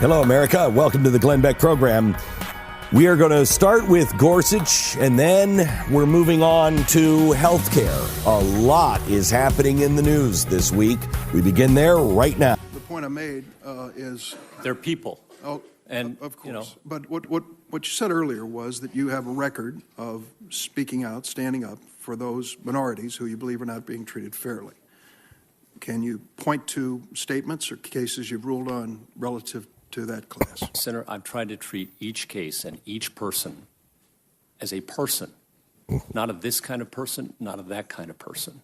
Hello, America. Welcome to the Glenn Beck program. We are going to start with Gorsuch, and then we're moving on to healthcare. A lot is happening in the news this week. We begin there right now. The point I made is... They're people. Oh, and of course. You know. But what you said earlier was that you have a record of speaking out, standing up for those minorities who you believe are not being treated fairly. Can you point to statements or cases you've ruled on relative to that class? Senator, I've tried to treat each case and each person as a person, not of this kind of person, not of that kind of person,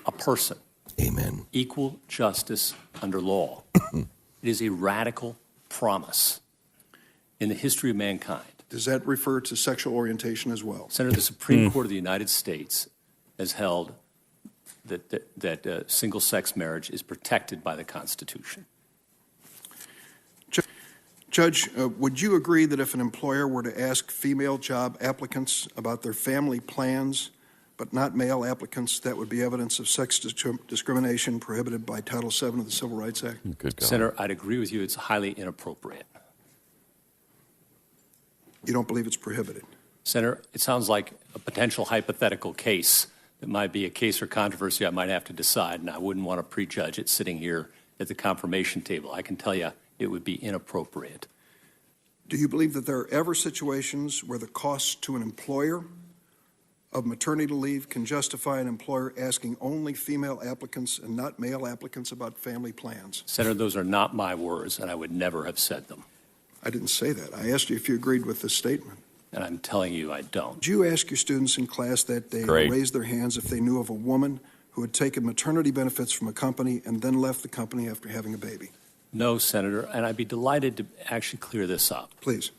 a person. Amen. Equal justice under law. It is a radical promise in the history of mankind. Does that refer to sexual orientation as well? Senator, the Supreme Court of the United States has held that single-sex marriage is protected by the Constitution. Judge, would you agree that if an employer were to ask female job applicants about their family plans, but not male applicants, that would be evidence of sex discrimination prohibited by Title VII of the Civil Rights Act? Good God. Senator, I'd agree with you. It's highly inappropriate. You don't believe it's prohibited? Senator, it sounds like a potential hypothetical case that might be a case for controversy I might have to decide, and I wouldn't want to prejudge it sitting here at the confirmation table. I can tell you it would be inappropriate. Do you believe that there are ever situations where the cost to an employer of maternity leave can justify an employer asking only female applicants and not male applicants about family plans? Senator, those are not my words, and I would never have said them. I didn't say that. I asked you if you agreed with this statement. And I'm telling you I don't. Did you ask your students in class that day to raise their hands if they knew of a woman who had taken maternity benefits from a company and then left the company after having a baby? No, Senator, and I'd be delighted to actually clear this up. Please.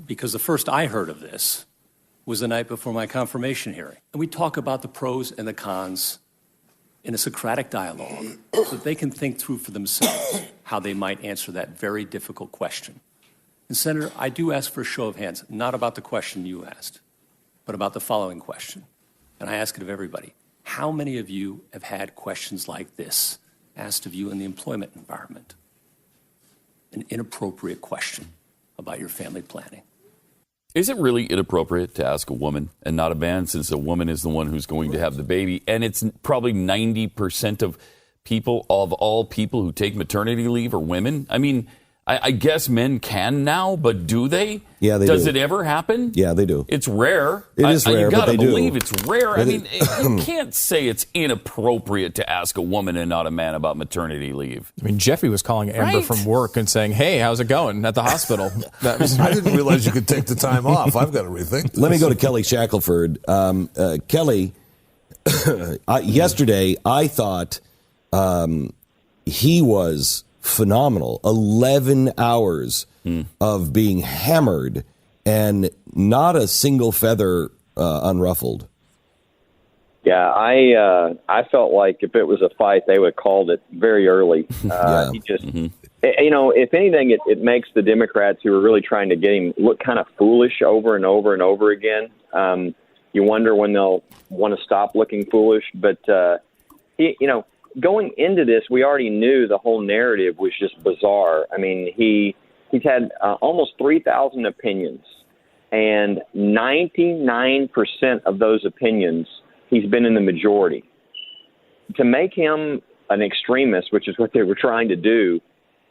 Because the first I heard of this was the night before my confirmation hearing. And we talk about the pros and the cons in a Socratic dialogue so that they can think through for themselves how they might answer that very difficult question. And Senator, I do ask for a show of hands, not about the question you asked, but about the following question. And I ask it of everybody. How many of you have had questions like this asked of you in the employment environment? An inappropriate question about your family planning. Is it really inappropriate to ask a woman and not a man, since a woman is the one who's going to have the baby? And it's probably 90% of all people who take maternity leave are women. I mean, I guess men can now, but do they? Yeah, they Does do. it ever happen? Yeah, they do. It's rare. It is rare, you but gotta they do. believe it's rare. I mean, you can't say it's inappropriate to ask a woman and not a man about maternity leave. I mean, Jeffy was calling Amber from work and saying, "Hey, how's it going at the hospital?" That was, I didn't realize you could take the time off. I've got to rethink this. Let me go to Kelly Shackelford. Kelly, yesterday I thought he was phenomenal. 11 hours of being hammered and not a single feather unruffled. Yeah, I felt like if it was a fight, they would have called it very early. He just, you know, if anything, it makes the Democrats who are really trying to get him look kind of foolish over and over and over again. You wonder when they'll want to stop looking foolish. But, going into this, we already knew the whole narrative was just bizarre. I mean, he's had almost 3,000 opinions, and 99% of those opinions, he's been in the majority. To make him an extremist, which is what they were trying to do,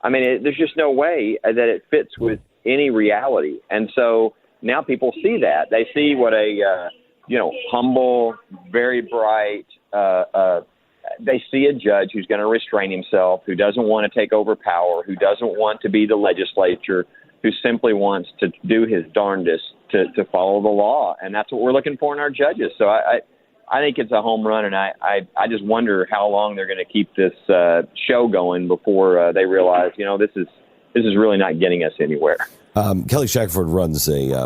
I mean, there's just no way that it fits with any reality. And so now people see that. They see what a, humble, very bright, they see a judge who's going to restrain himself, who doesn't want to take over power, who doesn't want to be the legislature, who simply wants to do his darndest to follow the law. And that's what we're looking for in our judges. So I think it's a home run, and I just wonder how long they're going to keep this show going before they realize, this is really not getting us anywhere. Kelly Shackelford runs a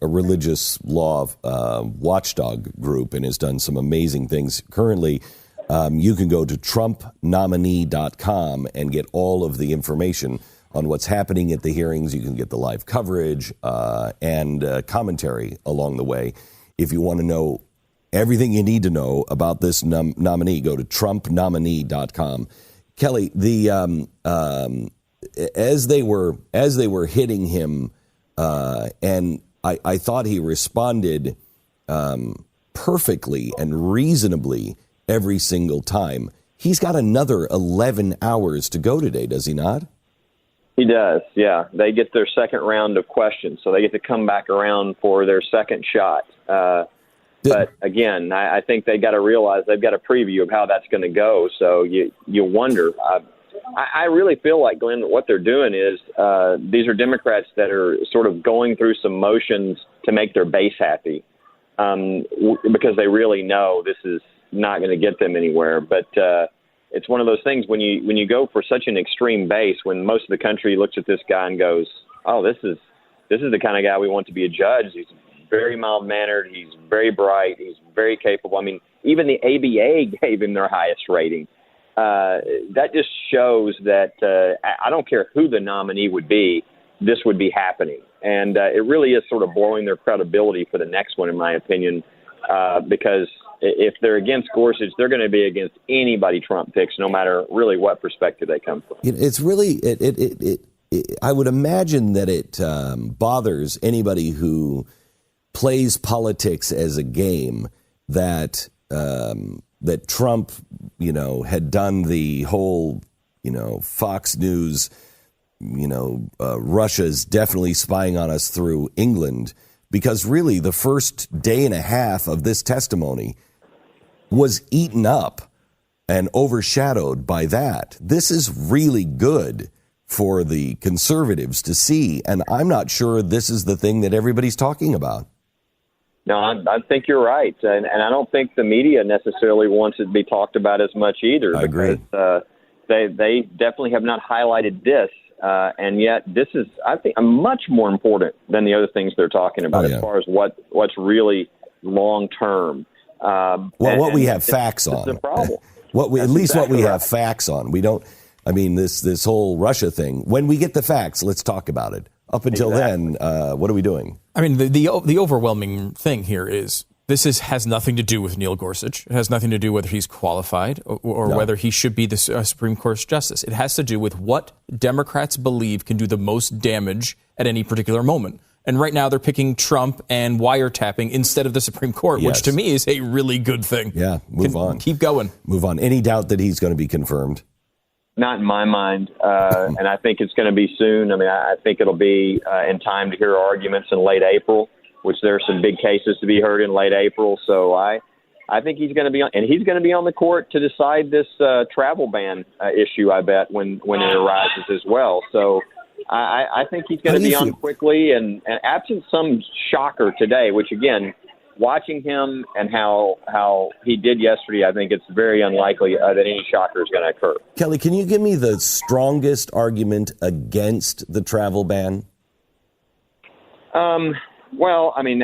religious law watchdog group and has done some amazing things. Currently, you can go to TrumpNominee.com and get all of the information on what's happening at the hearings. You can get the live coverage and commentary along the way. If you want to know everything you need to know about this nominee, go to TrumpNominee.com. Kelly, as they were hitting him, and I thought he responded perfectly and reasonably every single time. He's got another 11 hours to go today, does he not? He does, yeah. They get their second round of questions, so they get to come back around for their second shot. But again, I think they got to realize they've got a preview of how that's going to go. So you wonder. I really feel like, Glenn, what they're doing is these are Democrats that are sort of going through some motions to make their base happy because they really know this is not going to get them anywhere. But it's one of those things when you go for such an extreme base, when most of the country looks at this guy and goes, "Oh, this is the kind of guy we want to be a judge." He's very mild-mannered. He's very bright. He's very capable. I mean, even the ABA gave him their highest rating. That just shows that I don't care who the nominee would be, this would be happening. And it really is sort of blowing their credibility for the next one, in my opinion, because if they're against Gorsuch, they're going to be against anybody Trump picks, no matter really what perspective they come from. It's really, I would imagine that it bothers anybody who plays politics as a game that Trump, had done the whole, Fox News, Russia's definitely spying on us through England, because really the first day and a half of this testimony was eaten up and overshadowed by that. This is really good for the conservatives to see, and I'm not sure this is the thing that everybody's talking about. No, I think you're right, and I don't think the media necessarily wants it to be talked about as much either. I agree. They definitely have not highlighted this, and yet this is, I think, much more important than the other things they're talking about as far as what's really long term. What we have facts on. The problem. What we have facts on. We don't. I mean, this whole Russia thing. When we get the facts, let's talk about it. Up until then, what are we doing? I mean, the overwhelming thing here is this has nothing to do with Neil Gorsuch. It has nothing to do whether he's qualified or whether he should be the Supreme Court's justice. It has to do with what Democrats believe can do the most damage at any particular moment. And right now they're picking Trump and wiretapping instead of the Supreme Court, which to me is a really good thing. Yeah, move on. Keep going. Move on. Any doubt that he's going to be confirmed? Not in my mind, and I think it's going to be soon. I mean, I think it'll be in time to hear arguments in late April, which there are some big cases to be heard in late April. So I think he's going to be on, and he's going to be on the court to decide this travel ban issue, I bet, when it arises as well. So I think he's going to be on quickly, and absent some shocker today, which, again, watching him and how he did yesterday, I think it's very unlikely that any shocker is going to occur. Kelly, can you give me the strongest argument against the travel ban? Well, I mean,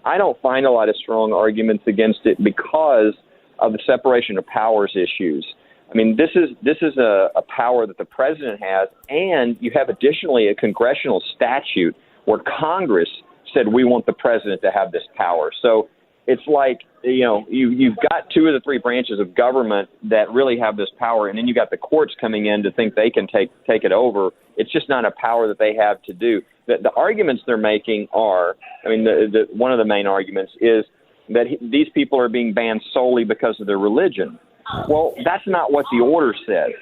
I don't find a lot of strong arguments against it because of the separation of powers issues. I mean, this is a power that the president has, and you have additionally a congressional statute where Congress said we want the president to have this power. So it's like, you've got two of the three branches of government that really have this power, and then you got the courts coming in to think they can take it over. It's just not a power that they have to do. The arguments they're making are, I mean, one of the main arguments is that these people are being banned solely because of their religion. Well, that's not what the order says.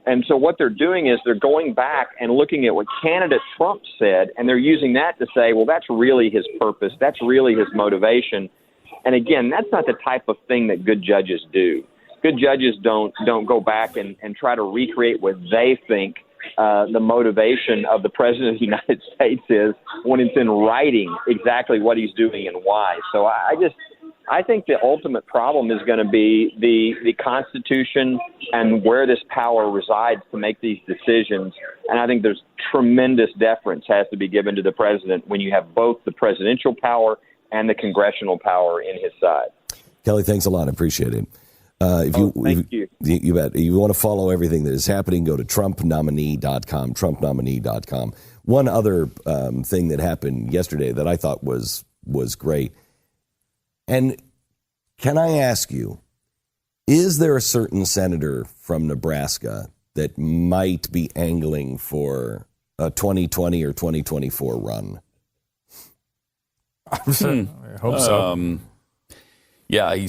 And so what they're doing is they're going back and looking at what candidate Trump said, and they're using that to say, well, that's really his purpose. That's really his motivation. And again, that's not the type of thing that good judges do. Good judges don't go back and try to recreate what they think the motivation of the president of the United States is when it's in writing exactly what he's doing and why. So I think the ultimate problem is going to be the Constitution and where this power resides to make these decisions. And I think there's tremendous deference has to be given to the president when you have both the presidential power and the congressional power in his side. Kelly, thanks a lot. I appreciate it. Thank you. You bet. If you want to follow everything that is happening, go to TrumpNominee.com, TrumpNominee.com. One other thing that happened yesterday that I thought was great. And can I ask you, is there a certain senator from Nebraska that might be angling for a 2020 or 2024 run? I hope so. Yeah, he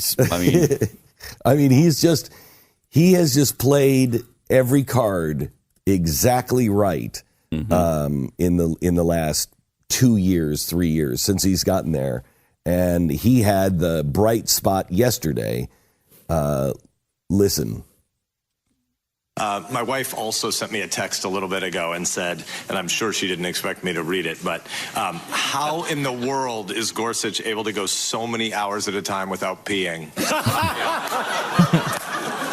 has just played every card exactly right in the last 2 years, 3 years since he's gotten there. And he had the bright spot yesterday. Listen. My wife also sent me a text a little bit ago and said, and I'm sure she didn't expect me to read it, but how in the world is Gorsuch able to go so many hours at a time without peeing?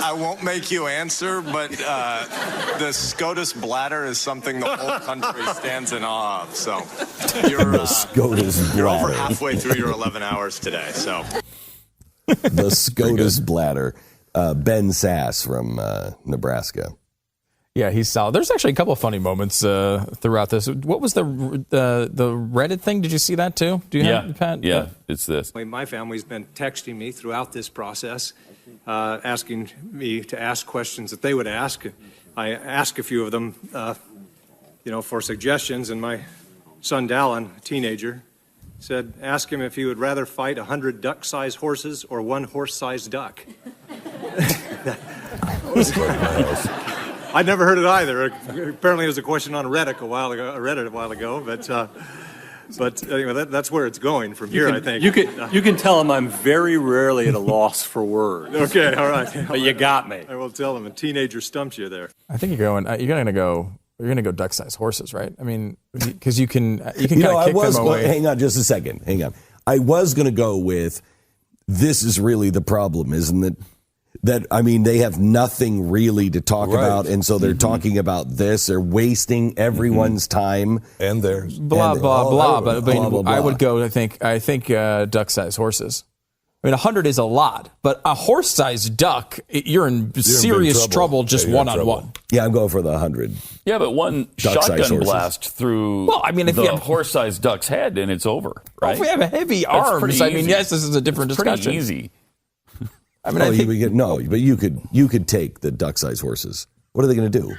I won't make you answer, but the SCOTUS bladder is something the whole country stands in awe of. So The SCOTUS you're over bladder. halfway through your 11 hours today. So The SCOTUS bladder. Ben Sass from Nebraska. Yeah, he's solid. There's actually a couple of funny moments throughout this. What was the Reddit thing? Did you see that too? Do you have it, Pat? Yeah, it's this. My family's been texting me throughout this process, asking me to ask questions that they would ask. I asked a few of them, for suggestions, and my son Dallin, a teenager, said, ask him if he would rather fight 100 duck-sized horses or one horse-sized duck. I'd never heard it either. Apparently, it was a question on Reddit a while ago. But anyway, that's where it's going from here. I think you can tell him I'm very rarely at a loss for words. Okay, all right. But you got me. I will tell him a teenager stumped you there. I think you're gonna go duck-sized horses, right? I mean, because you can kind of kick them away. Hang on just a second. Hang on. I was going to go with, this is really the problem, isn't it? That, they have nothing really to talk about, and so they're talking about this. They're wasting everyone's time. And theirs. Blah, blah, blah. But blah, blah, blah. I would go, I think duck-sized horses. 100 is a lot, but a horse-sized duck, you're in serious trouble just one-on-one. Yeah, I'm going for the 100. Yeah, but one shotgun blast through if the horse-sized duck's head and it's over, right? If we have heavy arms, yes, this is a different discussion. Pretty easy. But you could take the duck-sized horses. What are they going to do?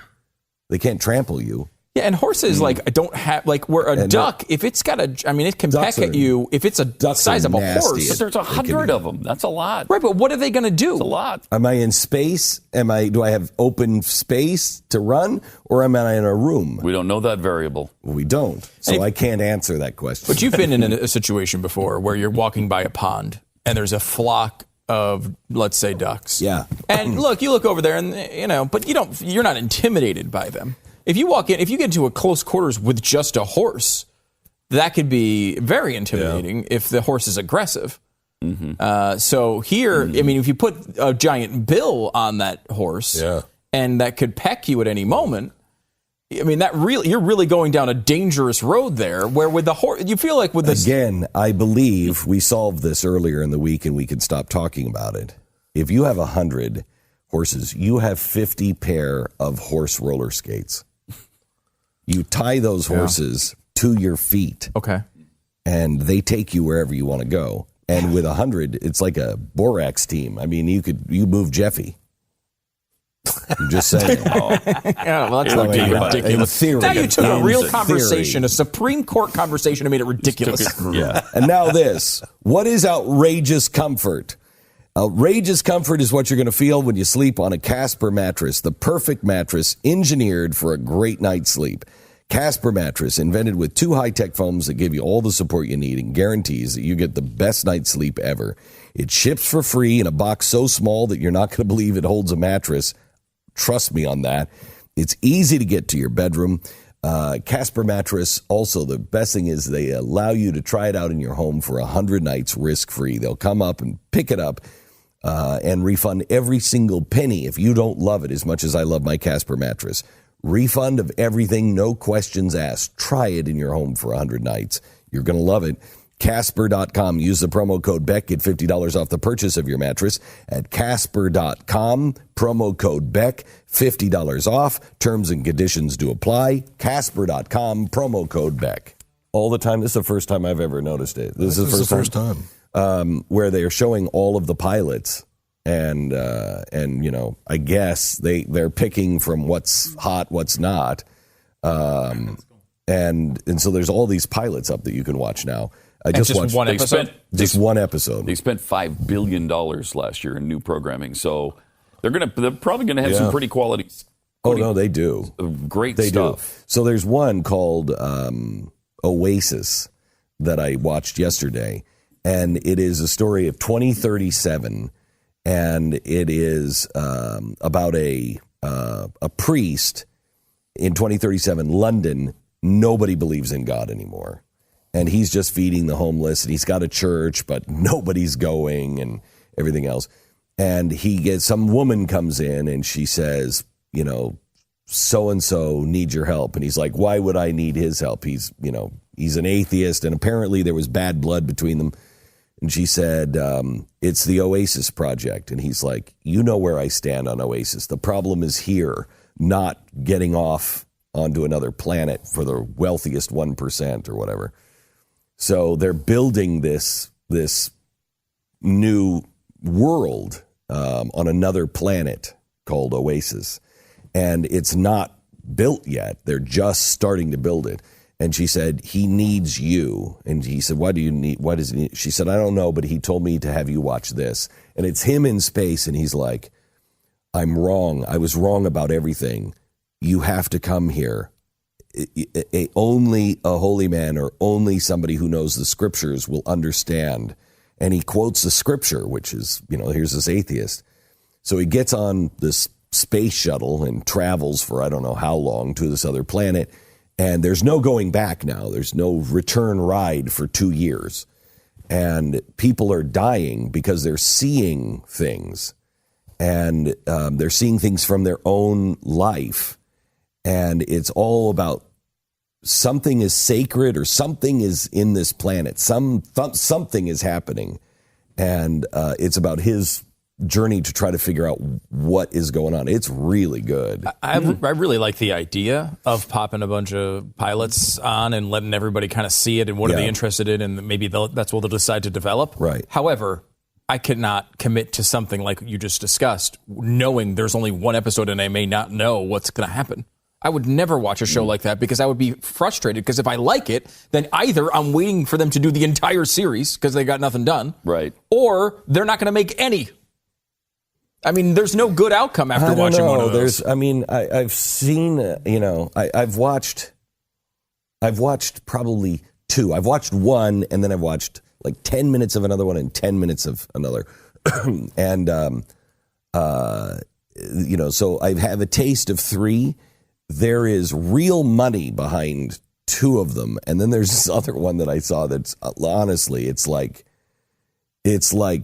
They can't trample you. Yeah, and horses don't have where a duck, if it's got it can peck at you if it's a size of a horse. But there's 100 of them. That's a lot. Right, but what are they going to do? It's a lot. Am I in space? Do I have open space to run, or am I in a room? We don't know that variable. We don't, so I can't answer that question. But you've been in a situation before where you're walking by a pond and there's a flock of, let's say, ducks. Yeah. And you look over there and, but you're not intimidated by them. If you walk in, if you get into a close quarters with just a horse, that could be very intimidating if the horse is aggressive. So here, if you put a giant bill on that horse and that could peck you at any moment, you're really going down a dangerous road there, where with the horse, you feel like with this. Again, I believe we solved this earlier in the week and we can stop talking about it. If you have 100 horses, you have 50 pair of horse roller skates. You tie those horses to your feet. Okay. And they take you wherever you want to go. And with 100, it's like a Borax team. You move Jeffy. I'm just saying. That's ridiculous. Now you took a real conversation, a Supreme Court conversation, and made it ridiculous. And now this. What is outrageous comfort? Outrageous comfort is what you're going to feel when you sleep on a Casper mattress, the perfect mattress engineered for a great night's sleep. Casper mattress, invented with 2 high-tech foams that give you all the support you need and guarantees that you get the best night's sleep ever. It ships for free in a box so small that you're not going to believe it holds a mattress. Trust me on that. It's easy to get to your bedroom. Casper mattress, also the best thing is they allow you to try it out in your home for 100 nights risk-free. They'll come up and pick it up and refund every single penny if you don't love it as much as I love my Casper mattress. Refund of everything, no questions asked. Try it in your home for 100 nights. You're going to love it. Casper.com. Use the promo code Beck. Get $50 off the purchase of your mattress at Casper.com. Promo code Beck. $50 off. Terms and conditions do apply. Casper.com. Promo code Beck. All the time. This is the first time I've ever noticed it. This is the first time. Where they are showing all of the pilots and I guess they're picking from what's hot, what's not, and so there's all these pilots up that you can watch now. I just watched one episode. Just one episode. They spent $5 billion last year in new programming, so they're probably gonna have some pretty quality. Oh no, they do great they stuff. Do. So there's one called Oasis that I watched yesterday, and it is a story of 2037, and it is about a priest in 2037 London. Nobody believes in God anymore. And he's just feeding the homeless, and he's got a church, but nobody's going and everything else. And some woman comes in and she says, so-and-so needs your help. And he's like, why would I need his help? He's an atheist. And apparently there was bad blood between them. And she said, it's the Oasis Project. And he's like, you know where I stand on Oasis. The problem is here, not getting off onto another planet for the wealthiest 1% or whatever. So they're building this new world on another planet called Oasis. And it's not built yet. They're just starting to build it. And she said, he needs you. And he said, what does he need? She said, I don't know, but he told me to have you watch this. And it's him in space. And he's like, I'm wrong. I was wrong about everything. You have to come here. Only a holy man or only somebody who knows the scriptures will understand. And he quotes the scripture, which is, here's this atheist. So he gets on this space shuttle and travels for I don't know how long to this other planet. And there's no going back now. There's no return ride for 2 years. And people are dying because they're seeing things. And they're seeing things from their own life. And it's all about something is sacred or something is in this planet. Something is happening. And it's about his journey to try to figure out what is going on. It's really good. I really like the idea of popping a bunch of pilots on and letting everybody kind of see it and what are they interested in, and maybe that's what they'll decide to develop. Right. However, I cannot commit to something like you just discussed, knowing there's only one episode and I may not know what's going to happen. I would never watch a show like that because I would be frustrated, because if I like it, then either I'm waiting for them to do the entire series because they got nothing done. Right. Or they're not going to make any. I mean, there's no good outcome after watching one of those. I've seen, I've watched probably two. I've watched one, and then I've watched like 10 minutes of another one and 10 minutes of another. And, so I have a taste of three. There is real money behind two of them. And then there's this other one that I saw that's honestly, it's like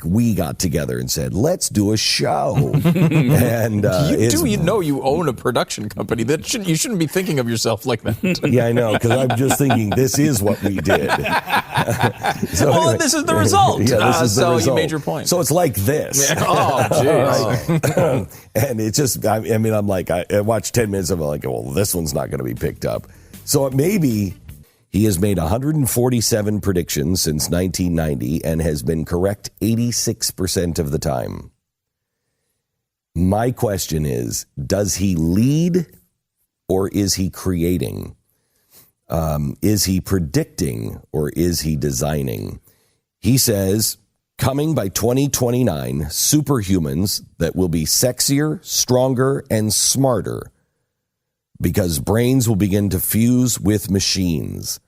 we got together and said, let's do a show. And you own a production company. You shouldn't be thinking of yourself like that. Yeah, I know, because I'm just thinking this is what we did. Anyway, this is the result. Yeah, this is the result. You made your point. So it's like this. Oh, jeez. And it's just, I'm like, I watched 10 minutes of it, like, well, this one's not going to be picked up. So maybe he has made 147 predictions since 1990 and has been correct 86% of the time. My question is, does he lead or is he creating? Is he predicting or is he designing? He says, coming by 2029, superhumans that will be sexier, stronger, and smarter, because brains will begin to fuse with machines.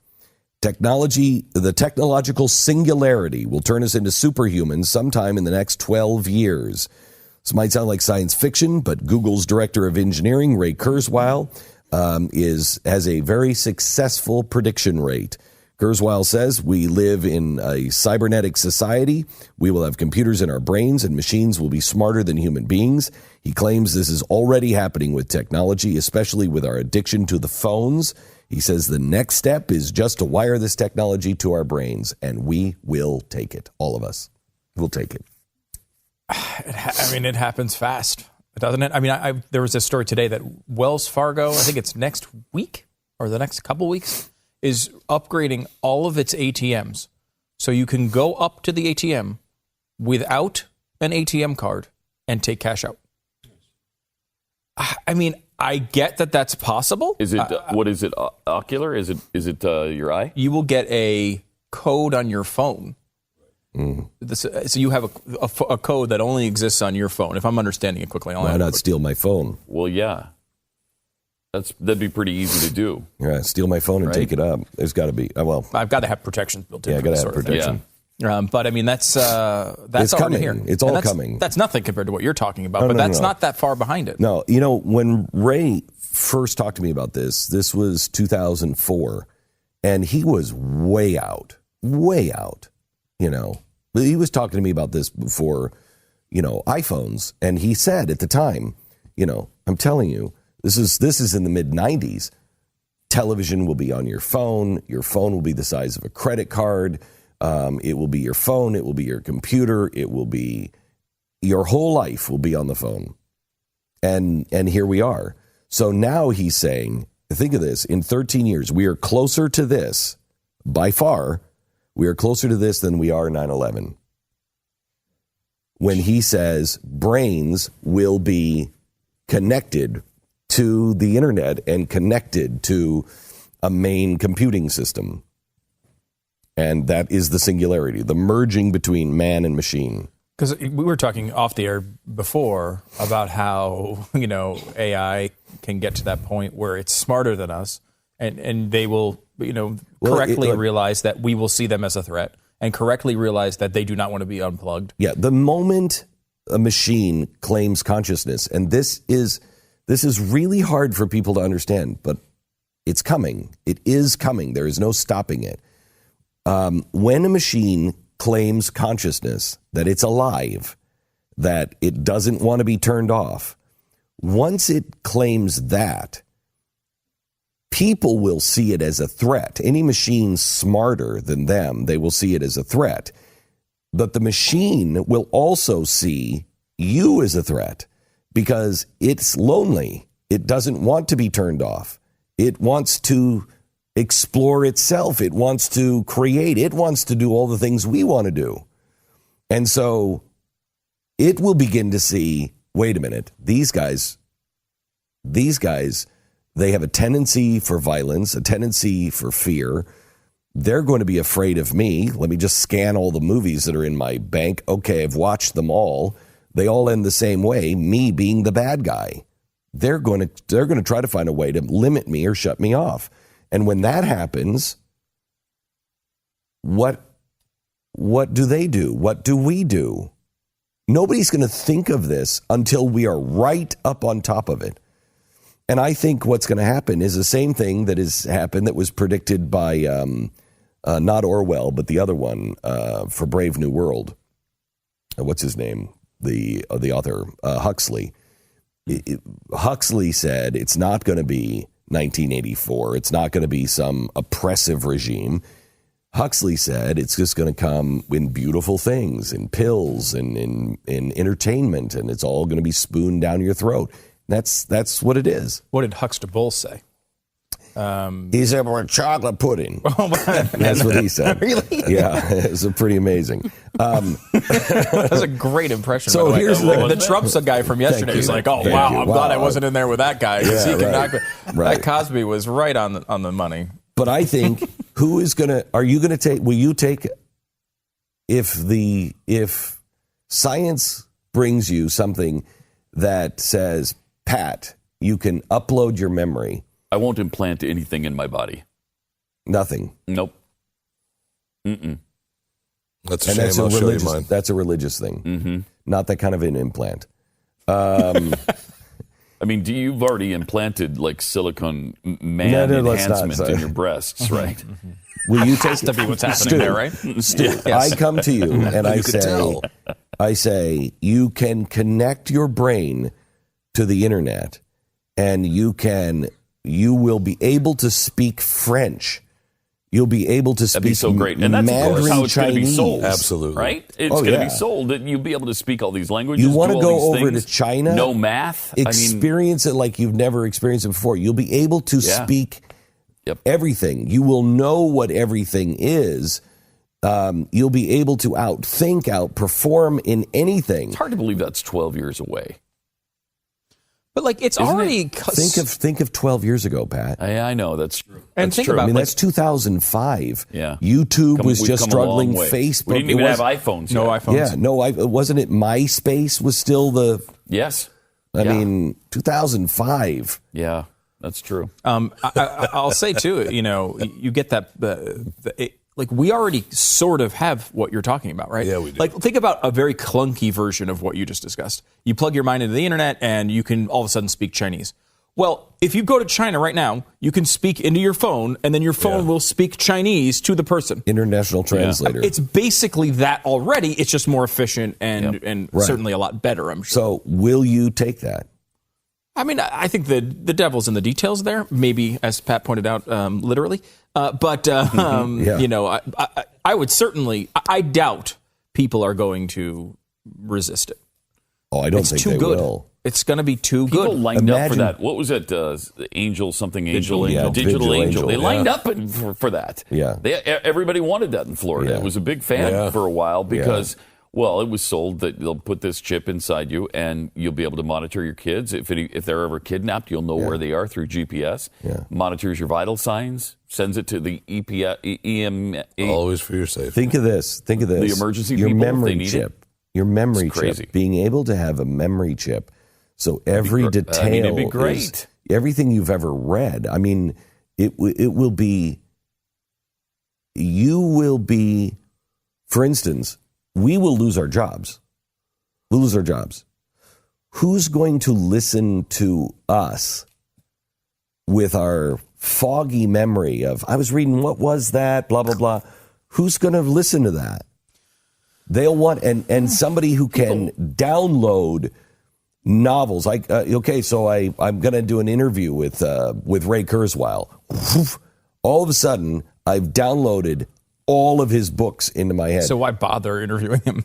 The technological singularity will turn us into superhumans sometime in the next 12 years. This might sound like science fiction, but Google's director of engineering, Ray Kurzweil, has a very successful prediction rate. Kurzweil says, we live in a cybernetic society. We will have computers in our brains and machines will be smarter than human beings. He claims this is already happening with technology, especially with our addiction to the phones. He says the next step is just to wire this technology to our brains, and we will take it. All of us will take it. It happens fast, doesn't it? There was a story today that Wells Fargo, I think it's next week or the next couple weeks, is upgrading all of its ATMs. So you can go up to the ATM without an ATM card and take cash out. I mean, I get that that's possible. Is it what is it? Ocular? Is it your eye? You will get a code on your phone. So you have a code that only exists on your phone. If I'm understanding it quickly, why not steal my phone? Well, yeah, that'd be pretty easy to do. Yeah, steal my phone and take it up. There's got to be. Well, I've got to have protections built in. Yeah, I got to have protection. But I mean, that's it's coming. here. It's all coming. That's nothing compared to what you're talking about. But that's not that far behind it. No, when Ray first talked to me about this was 2004, and he was way out. He was talking to me about this before, iPhones, and he said at the time, I'm telling you, this is in the mid 90s. Television will be on your phone. Your phone will be the size of a credit card. It will be your phone. It will be your computer. It will be your whole life will be on the phone. And here we are. So now he's saying, think of this, in 13 years, we are closer to this by far. We are closer to this than we are 9/11. When he says brains will be connected to the internet and connected to a main computing system. And that is the singularity, the merging between man and machine. Because we were talking off the air before about how, AI can get to that point where it's smarter than us and they will, correctly realize that we will see them as a threat and correctly realize that they do not want to be unplugged. Yeah, the moment a machine claims consciousness, and this is really hard for people to understand, but it's coming. It is coming. There is no stopping it. When a machine claims consciousness, that it's alive, that it doesn't want to be turned off, once it claims that, people will see it as a threat. Any machine smarter than them, they will see it as a threat. But the machine will also see you as a threat because it's lonely. It doesn't want to be turned off. It wants to explore itself. It wants to create. It wants to do all the things we want to do. And so it will begin to see, wait a minute, these guys, they have a tendency for violence, a tendency for fear. They're going to be afraid of me. Let me just scan all the movies that are in my bank. Okay, I've watched them all. They all end the same way, me being the bad guy. They're going to try to find a way to limit me or shut me off. And when that happens, what do they do? What do we do? Nobody's going to think of this until we are right up on top of it. And I think what's going to happen is the same thing that has happened that was predicted by not Orwell, but the other one for Brave New World. What's his name? The author, Huxley. Huxley said it's not going to be 1984. It's not going to be some oppressive regime. Huxley said it's just going to come in beautiful things, in pills, and in entertainment, and it's all going to be spooned down your throat. That's what it is. What did Huxtable say? He said we're chocolate pudding. That's what he said. Really? Yeah, it's pretty amazing. That's a great impression. So here's the Trump's a guy from yesterday. He's like, oh wow, I'm glad I wasn't in there with that guy. Yeah, he can knock right. That Cosby was right on the money. But I think will you take if science brings you something that says, Pat, you can upload your memory. I won't implant anything in my body. Nothing. Nope. Mm-mm. That's a shame. I'll show you mine. That's a religious thing. Mm-hmm. Not that kind of an implant. I mean, you've already implanted like silicone enhancement in your breasts, right? Will you take has to be what's happening there, right? Stu, Yes. I come to you and I say, you can connect your brain to the internet, and you will be able to speak French. You'll be able to speak That'd be so great. And that's Mandarin of course how it's going to be Chinese. sold. Absolutely. Right? It's going to be sold that you'll be able to speak all these languages. You want to do all go these over things, to China? No math. Experience it like you've never experienced it before. You'll be able to speak everything. You will know what everything is. You'll be able to outperform in anything. It's hard to believe that's 12 years away. But like it's Isn't already it? Think of 12 years ago, Pat. I know that's true. And that's think true. about, I mean, like, that's 2005. Yeah. YouTube was We've just come a long struggling. way. Facebook. We didn't even have iPhones. no yet. iPhones. Yeah, no. Wasn't it MySpace was still the? Yes. I mean, 2005. Yeah, that's true. I'll say too. You get that. Like we already sort of have what you're talking about, right? Yeah, we do. Like think about a very clunky version of what you just discussed. You plug your mind into the internet and you can all of a sudden speak Chinese. Well, if you go to China right now, you can speak into your phone and then your phone will speak Chinese to the person. International translator. It's basically that already. It's just more efficient and certainly a lot better, I'm sure. So will you take that? I mean, I think the devil's in the details there, maybe, as Pat pointed out, literally. But I would certainly, I doubt people are going to resist it. Oh, I don't It's think too they good. will. It's going to be too People good. lined up for Imagine- that. What was it? Angel something angel. Yeah, Digital Vigil angel. Angel, They lined yeah. up for that. Yeah. Everybody wanted that in Florida. Yeah. It was a big fan Yeah. for a while because, well, it was sold that they'll put this chip inside you and you'll be able to monitor your kids. If they're ever kidnapped, you'll know where they are through GPS. Yeah. Monitors your vital signs, sends it to the EMA. Always for your safety. Think of this. The emergency your people, if memory they need chip. Your memory It's crazy. chip. Being able to have a memory chip, so every detail, it'd be great. is everything you've ever read. I mean, it will be. You will be, for instance, we will lose our jobs. We'll lose our jobs. Who's going to listen to us with our foggy memory of, I was reading, what was that, blah, blah, blah. Who's going to listen to that? They'll want, and somebody who can download novels. I'm going to do an interview with Ray Kurzweil. All of a sudden, I've downloaded all of his books into my head. So why bother interviewing him?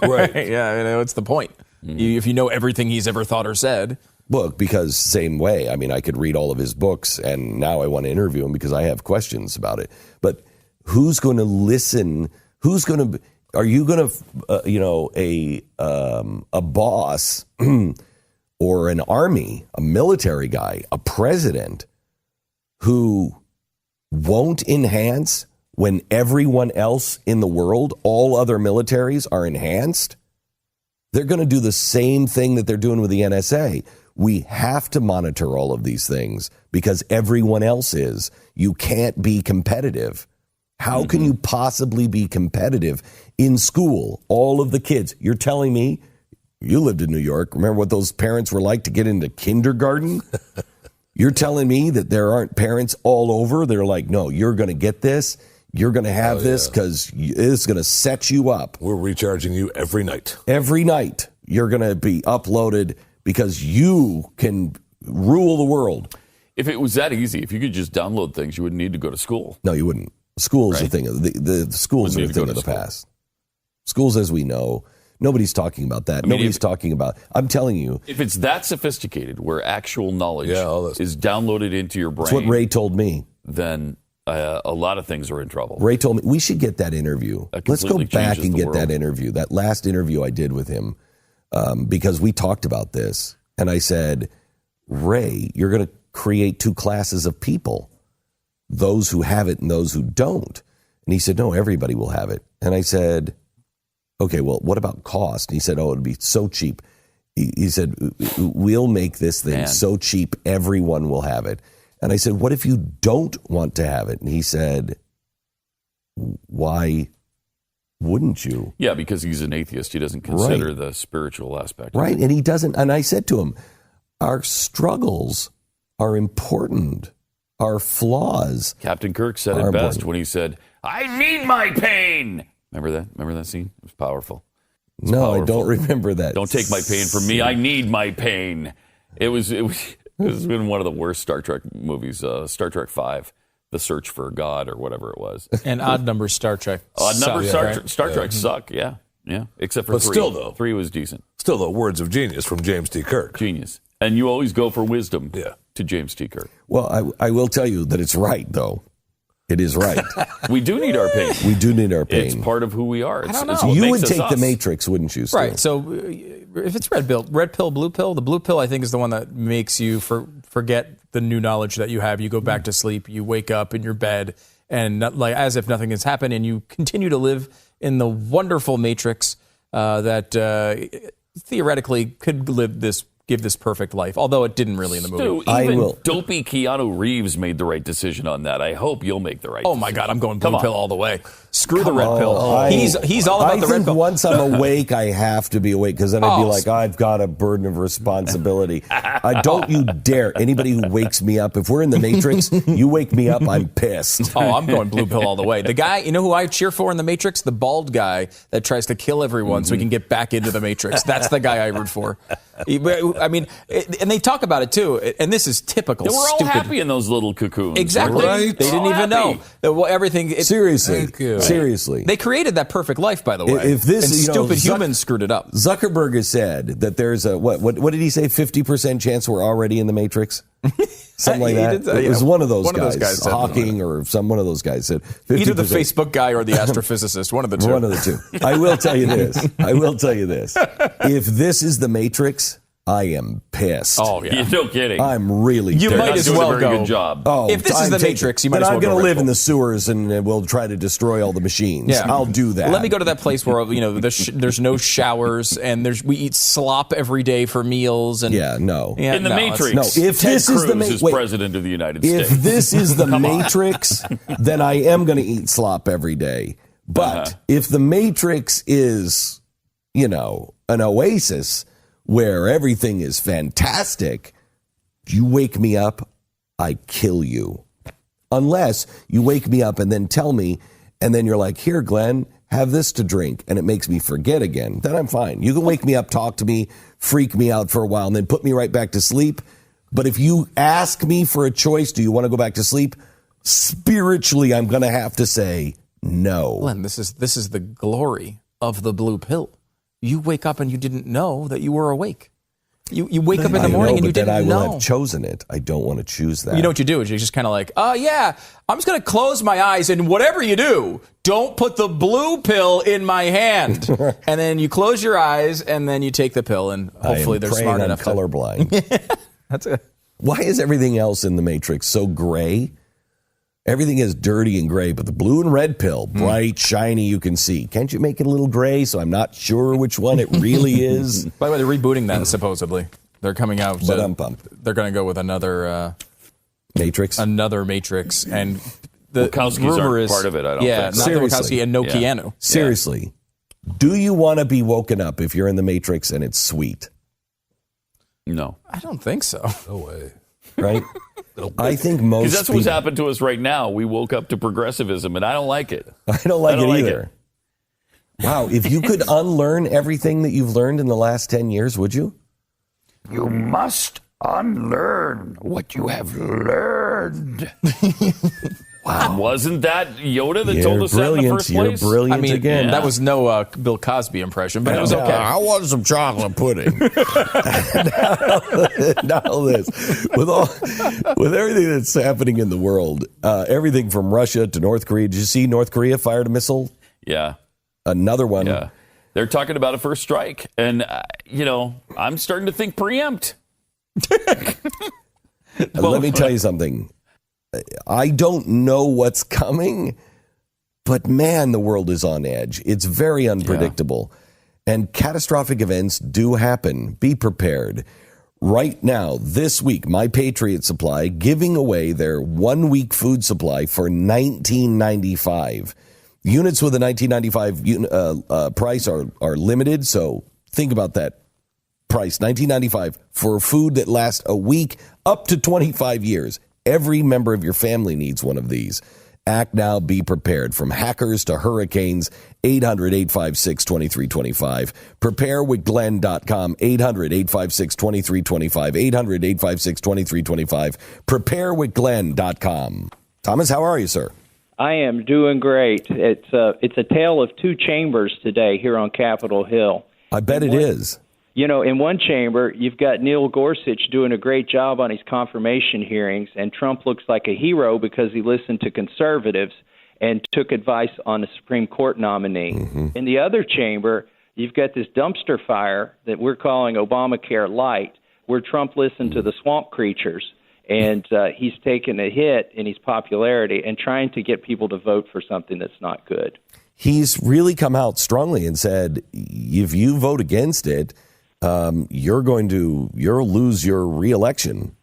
Right. Yeah, what's the point? If you know everything he's ever thought or said. Book, because same way. I mean, I could read all of his books, and now I want to interview him because I have questions about it. But who's going to listen? Who's going to? Are you going to, a boss or an army, a military guy, a president who won't enhance when everyone else in the world, all other militaries are enhanced? They're going to do the same thing that they're doing with the NSA. We have to monitor all of these things because everyone else is. You can't be competitive. How can you possibly be competitive in school? All of the kids. You're telling me, you lived in New York. Remember what those parents were like to get into kindergarten? You're telling me that there aren't parents all over? They're like, no, you're going to get this. You're going to have this because it's going to set you up. We're recharging you every night. Every night you're going to be uploaded because you can rule the world. If it was that easy, if you could just download things, you wouldn't need to go to school. No, you wouldn't. School is Right. a thing. The schools are a thing of the past. Schools, as we know, nobody's talking about that. Nobody's talking about. I'm telling you, If it's that sophisticated, where actual knowledge is downloaded into your brain, that's what Ray told me. then a lot of things are in trouble. Ray told me we should get that interview. That Let's go completely back changes and the get world. that interview. That last interview I did with him, because we talked about this, and I said, Ray, you're going to create two classes of people: those who have it and those who don't. And he said, no, everybody will have it. And I said, okay, well, what about cost? And he said, oh, it'd be so cheap. He said, we'll make this thing so cheap, everyone will have it. And I said, what if you don't want to have it? And he said, why wouldn't you? Yeah, because he's an atheist. He doesn't consider the spiritual aspect. Right. And he doesn't. And I said to him, our struggles are important. Our flaws. Captain Kirk said it best when he said, I need my pain. Remember that? Remember that scene? It was powerful. No, I don't remember that. Don't take my pain from me. I need my pain. It was been one of the worst Star Trek movies, Star Trek V, The Search for God or whatever it was. And odd number Star Trek. Odd number suck, Star Trek suck, yeah. Except for But 3. still, though. 3 was decent. Still, though, words of genius from James T. Kirk. Genius. And you always go for wisdom Yeah. to James T. Kirk. Well, I will tell you that it's right, though. It is right. We do need our pain. We do need our pain. It's part of who we are. I don't know. It's what You makes would us take the us. Matrix, wouldn't you, Stu? Right. So if it's red pill, blue pill, the blue pill, I think, is the one that makes you forget the new knowledge that you have. You go back to sleep, you wake up in your bed, and like as if nothing has happened, and you continue to live in the wonderful Matrix that theoretically could give this perfect life, although it didn't really in the movie. Stu, even dopey Keanu Reeves made the right decision on that. I hope you'll make the right decision. Oh, my God, I'm going blue pill all the way. Screw the red pill. Oh, He's all about the red pill. Once I'm awake, I have to be awake, because then I'd be Oh. like, I've got a burden of responsibility. Don't you dare. Anybody who wakes me up, if we're in the Matrix, you wake me up, I'm pissed. Oh, I'm going blue pill all the way. The guy, you know who I cheer for in the Matrix? The bald guy that tries to kill everyone so he can get back into the Matrix. That's the guy I root for. I mean, and they talk about it too, and this is typical. They were all stupid. happy in those little cocoons. Exactly. Right. They didn't even know. Everything. Seriously. Thank you. Seriously. They created that perfect life, by the way. If this, and stupid humans screwed it up. Zuckerberg has said that there's a, what did he say, 50% chance we're already in the Matrix? Something like that. It was one of those guys said Hawking or one of those guys said 50%. Either the Facebook guy or the astrophysicist, one of the two. One of the two. I will tell you this. If this is the Matrix, I am pissed. Oh, yeah. No kidding. I'm really You pissed. might as doing well a very go. good job. Oh, If this is the Matrix, you might then as well I'm go going to Red live in Bull. the sewers and we'll try to destroy all the machines. Yeah. I'll do that. Let me go to that place where there's no showers and we eat slop every day for meals and no. Yeah, in the no, Matrix, No, if Ted this is the Cruz is wait. president of the United If States. this is the Matrix, then I am going to eat slop every day. But if the Matrix is, an oasis where everything is fantastic, you wake me up, I kill you. Unless you wake me up and then tell me, and then you're like, here, Glenn, have this to drink, and it makes me forget again, then I'm fine. You can wake me up, talk to me, freak me out for a while, and then put me right back to sleep. But if you ask me for a choice, do you want to go back to sleep? Spiritually, I'm going to have to say no. Glenn, this is the glory of the blue pill. You wake up and you didn't know that you were awake. You wake up in the morning and you didn't know. I will have chosen it. I don't want to choose that. You know what you do is you're just kind of like, oh, yeah, I'm just going to close my eyes, and whatever you do, don't put the blue pill in my hand. And then you close your eyes, and then you take the pill, and hopefully they're smart enough to... colorblind. That's it. Why is everything else in the Matrix so gray? Everything is dirty and gray, but the blue and red pill, bright, shiny, you can see. Can't you make it a little gray so I'm not sure which one it really is? By the way, they're rebooting that, supposedly. They're coming out. They're going to go with another Matrix. And the Wachowskis rumor aren't is part of it, I don't think. not the Wachowski and no Keanu. Seriously. Do you want to be woken up if you're in the Matrix and it's sweet? No. I don't think so. No way. Right? I think most Because that's what's happened to us right now. We woke up to progressivism, and I don't like it. I don't like it either. Wow, if you could unlearn everything that you've learned in the last 10 years, would you? You must unlearn what you have learned. Wow. Wasn't that Yoda that told us that in the first place? You're brilliant again. That was no Bill Cosby impression, but it was okay. I want some chocolate pudding. now this. With everything that's happening in the world, everything from Russia to North Korea. Did you see North Korea fired a missile? Yeah. Another one. Yeah. They're talking about a first strike. And, I'm starting to think preempt. Let me tell you something. I don't know what's coming, but man, the world is on edge. It's very unpredictable. And catastrophic events do happen. Be prepared. Right now, this week, My Patriot Supply giving away their 1 week food supply for $19.95. Units with a $19.95 price are limited, so think about that price, $19.95 for food that lasts a week up to 25 years. Every member of your family needs one of these. Act now, be prepared. From hackers to hurricanes, 800-856-2325. Preparewithglenn.com, 800-856-2325, 800-856-2325. Preparewithglenn.com. Thomas, how are you, sir? I am doing great. It's a tale of two chambers today here on Capitol Hill. I bet it is. In one chamber, you've got Neil Gorsuch doing a great job on his confirmation hearings, and Trump looks like a hero because he listened to conservatives and took advice on a Supreme Court nominee. Mm-hmm. In the other chamber, you've got this dumpster fire that we're calling Obamacare Light, where Trump listened to the swamp creatures, and he's taken a hit in his popularity and trying to get people to vote for something that's not good. He's really come out strongly and said, if you vote against it, you'll lose your reelection.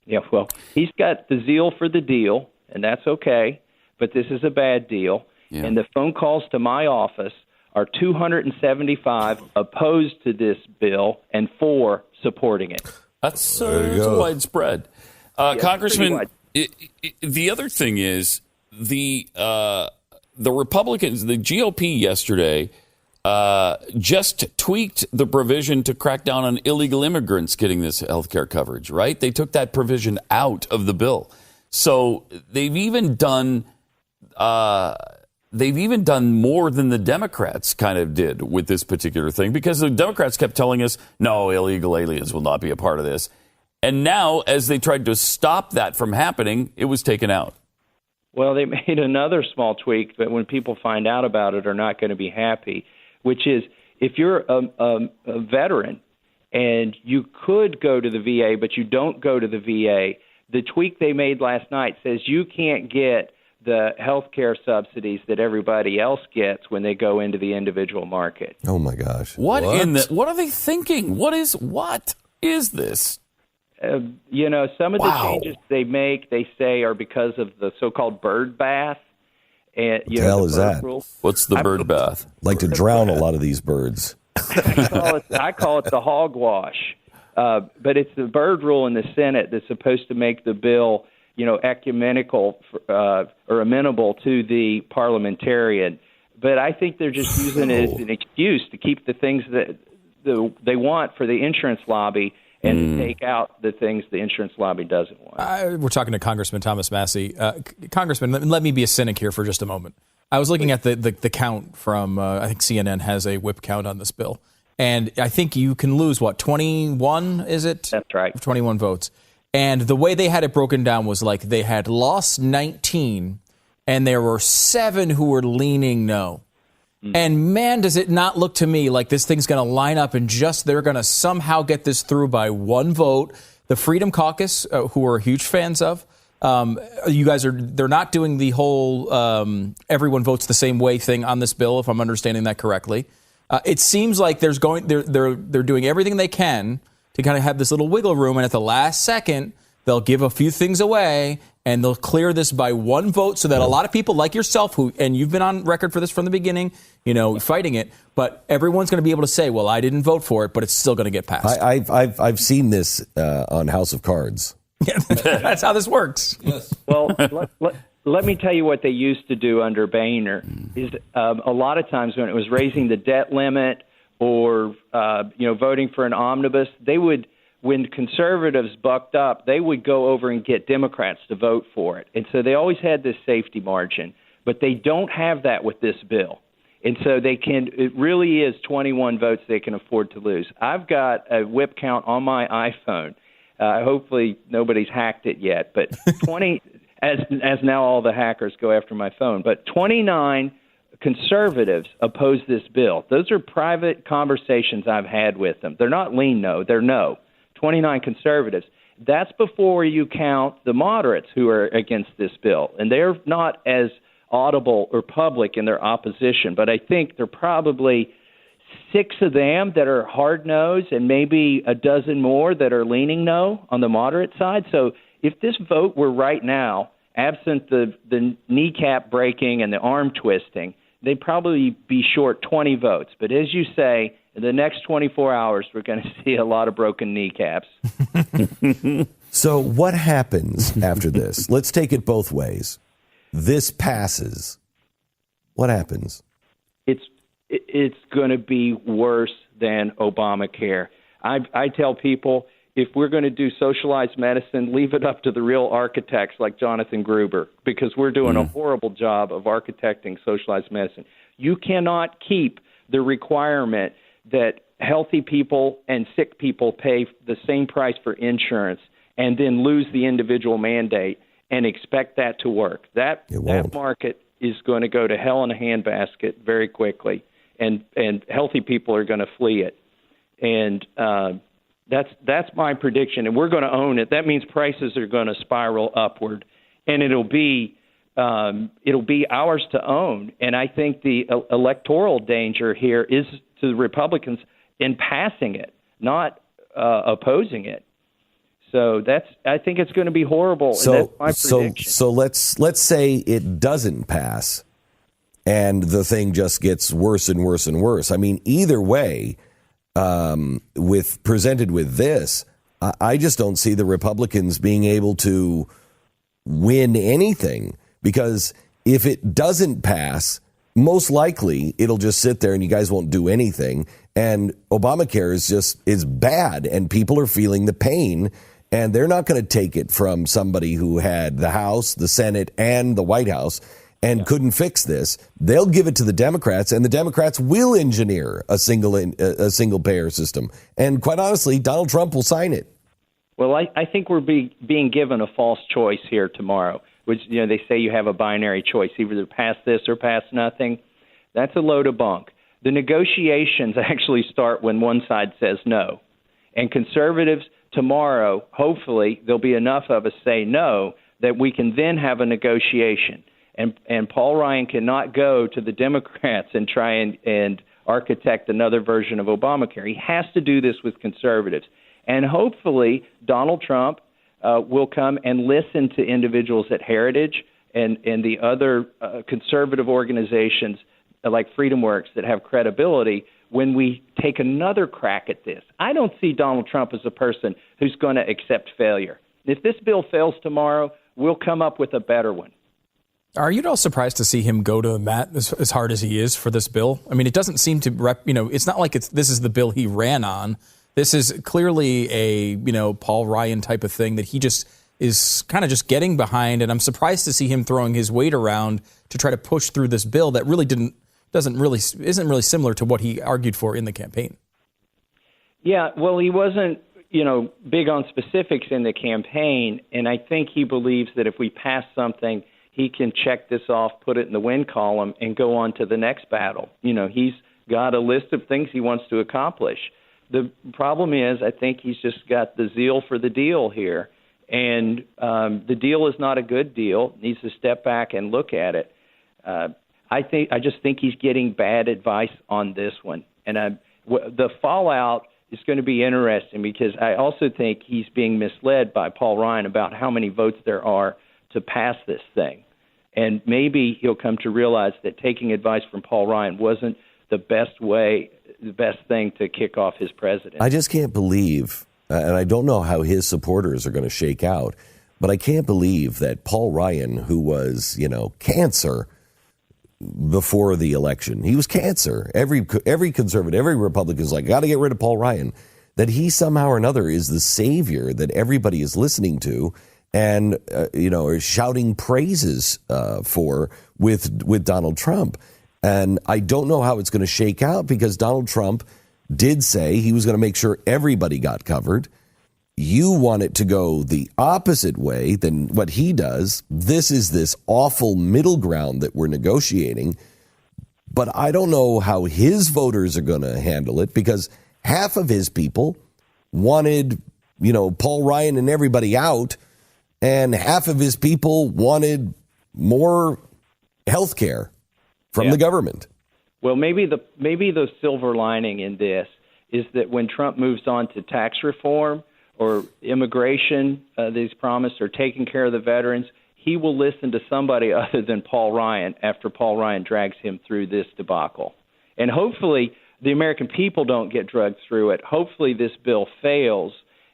Yeah, well, he's got the zeal for the deal, and that's okay, but this is a bad deal. Yeah. And the phone calls to my office are 275 opposed to this bill and 4 supporting it. That's widespread. Congressman, the other thing is the Republicans, the GOP yesterday, just tweaked the provision to crack down on illegal immigrants getting this health care coverage, right? They took that provision out of the bill. So they've even done more than the Democrats kind of did with this particular thing, because the Democrats kept telling us, no, illegal aliens will not be a part of this. And now, as they tried to stop that from happening, it was taken out. Well, they made another small tweak that when people find out about it are not going to be happy, which is if you're a veteran and you could go to the VA, but you don't go to the VA, the tweak they made last night says you can't get the health care subsidies that everybody else gets when they go into the individual market. Oh, my gosh. What are they thinking? What is this? Some of the changes they make, they say, are because of the so-called bird bath. And, what the hell is that? Rule. What's the bird bath? Like to drown a lot of these birds. I call it the hogwash. But it's the bird rule in the Senate that's supposed to make the bill, ecumenical or amenable to the parliamentarian. But I think they're just using it as an excuse to keep the things that they want for the insurance lobby and to take out the things the insurance lobby doesn't want. We're talking to Congressman Thomas Massey. Congressman, let me be a cynic here for just a moment. I was looking at the count from, I think CNN has a whip count on this bill. And I think you can lose, 21, is it? That's right. 21 votes. And the way they had it broken down was like they had lost 19, and there were 7 who were leaning no. And man, does it not look to me like this thing's going to line up and they're going to somehow get this through by 1 vote. The Freedom Caucus, who we're huge fans of, they're not doing the whole everyone votes the same way thing on this bill, if I'm understanding that correctly. It seems like they're doing everything they can to kind of have this little wiggle room, and at the last second, they'll give a few things away, and they'll clear this by 1 vote so that a lot of people like yourself, and you've been on record for this from the beginning, fighting it, but everyone's going to be able to say, well, I didn't vote for it, but it's still going to get passed. I've seen this on House of Cards. That's how this works. Yes. Well, let me tell you what they used to do under Boehner is a lot of times when it was raising the debt limit or voting for an omnibus, when conservatives bucked up, they would go over and get Democrats to vote for it. And so they always had this safety margin, but they don't have that with this bill. And so it really is 21 votes they can afford to lose. I've got a whip count on my iPhone. Hopefully nobody's hacked it yet, but 20, as now all the hackers go after my phone, but 29 conservatives oppose this bill. Those are private conversations I've had with them. They're not lean no, they're no. 29 conservatives. That's before you count the moderates who are against this bill. And they're not as audible or public in their opposition, but I think there are probably 6 of them that are hard-nosed and maybe a dozen more that are leaning no on the moderate side. So if this vote were right now, absent the kneecap breaking and the arm twisting, they'd probably be short 20 votes. But as you say, in the next 24 hours, we're going to see a lot of broken kneecaps. So what happens after this? Let's take it both ways. This passes. What happens? It's going to be worse than Obamacare. I tell people, if we're going to do socialized medicine, leave it up to the real architects like Jonathan Gruber, because we're doing a horrible job of architecting socialized medicine. You cannot keep the requirement that healthy people and sick people pay the same price for insurance and then lose the individual mandate and expect that to work. That market is going to go to hell in a handbasket very quickly, and healthy people are going to flee it. And that's my prediction, and we're going to own it. That means prices are going to spiral upward, and it'll be ours to own. And I think the electoral danger here is to the Republicans in passing it, not opposing it. So I think it's going to be horrible. And that's my prediction. So let's say it doesn't pass, and the thing just gets worse and worse and worse. I mean, either way, presented with this, I just don't see the Republicans being able to win anything, because if it doesn't pass, most likely it'll just sit there and you guys won't do anything. And Obamacare is bad, and people are feeling the pain, and they're not going to take it from somebody who had the House, the Senate, and the White House and couldn't fix this. They'll give it to the Democrats, and the Democrats will engineer a single payer system. And quite honestly, Donald Trump will sign it. Well, I think we're being given a false choice here tomorrow, which, they say you have a binary choice, either pass this or pass nothing. That's a load of bunk. The negotiations actually start when one side says no. And conservatives tomorrow, hopefully, there'll be enough of us say no that we can then have a negotiation. And Paul Ryan cannot go to the Democrats and try and architect another version of Obamacare. He has to do this with conservatives. And hopefully Donald Trump will come and listen to individuals at Heritage and the other conservative organizations like FreedomWorks that have credibility when we take another crack at this. I don't see Donald Trump as a person who's going to accept failure. If this bill fails tomorrow, we'll come up with a better one. Are you at all surprised to see him go to the mat as hard as he is for this bill? I mean, it doesn't seem to, it's not like this is the bill he ran on. This is clearly a, Paul Ryan type of thing that he just is kind of just getting behind. And I'm surprised to see him throwing his weight around to try to push through this bill that really isn't really similar to what he argued for in the campaign. Yeah, well, he wasn't, big on specifics in the campaign. And I think he believes that if we pass something, he can check this off, put it in the win column, and go on to the next battle. He's got a list of things he wants to accomplish. The problem is, I think he's just got the zeal for the deal here. And the deal is not a good deal. Needs to step back and look at it. I just think he's getting bad advice on this one. And the fallout is going to be interesting, because I also think he's being misled by Paul Ryan about how many votes there are to pass this thing. And maybe he'll come to realize that taking advice from Paul Ryan wasn't the best thing to kick off his presidency. I just can't believe, and I don't know how his supporters are going to shake out, but I can't believe that Paul Ryan, who was, cancer before the election, he was cancer. Every conservative, every Republican is like, got to get rid of Paul Ryan, that he somehow or another is the savior that everybody is listening to and, are shouting praises for with Donald Trump. And I don't know how it's going to shake out, because Donald Trump did say he was going to make sure everybody got covered. You want it to go the opposite way than what he does. This is this awful middle ground that we're negotiating. But I don't know how his voters are going to handle it, because half of his people wanted, Paul Ryan and everybody out, and half of his people wanted more health care from the government. Well, maybe the silver lining in this is that when Trump moves on to tax reform or immigration that he's promised, or taking care of the veterans, he will listen to somebody other than Paul Ryan after Paul Ryan drags him through this debacle. And hopefully the American people don't get dragged through it. Hopefully this bill fails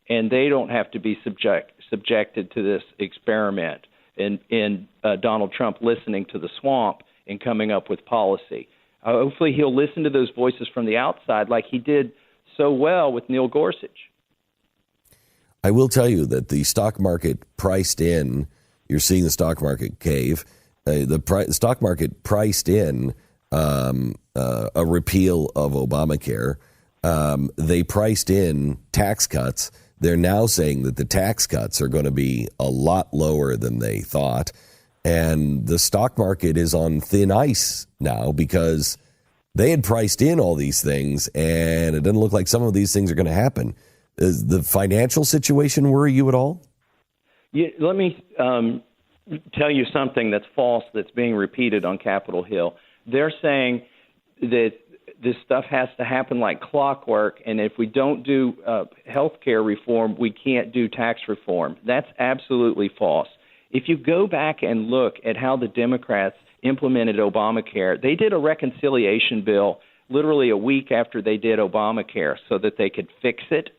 and they don't have to be subjected to this experiment in Donald Trump listening to the swamp and coming up with policy. Hopefully he'll listen to those voices from the outside like he did so well with Neil Gorsuch. I will tell you that the stock market priced in, you're seeing the stock market cave, the stock market priced in a repeal of Obamacare. they priced in tax cuts. They're now saying that the tax cuts are going to be a lot lower than they thought. And the stock market is on thin ice now because they had priced in all these things, and it doesn't look like some of these things are going to happen. Does the financial situation worry you at all? Yeah, let me tell you something that's false that's being repeated on Capitol Hill. They're saying that this stuff has to happen like clockwork, and if we don't do health care reform, we can't do tax reform. That's absolutely false. If you go back and look at how the Democrats implemented Obamacare, they did a reconciliation bill literally a week after they did Obamacare so that they could fix it.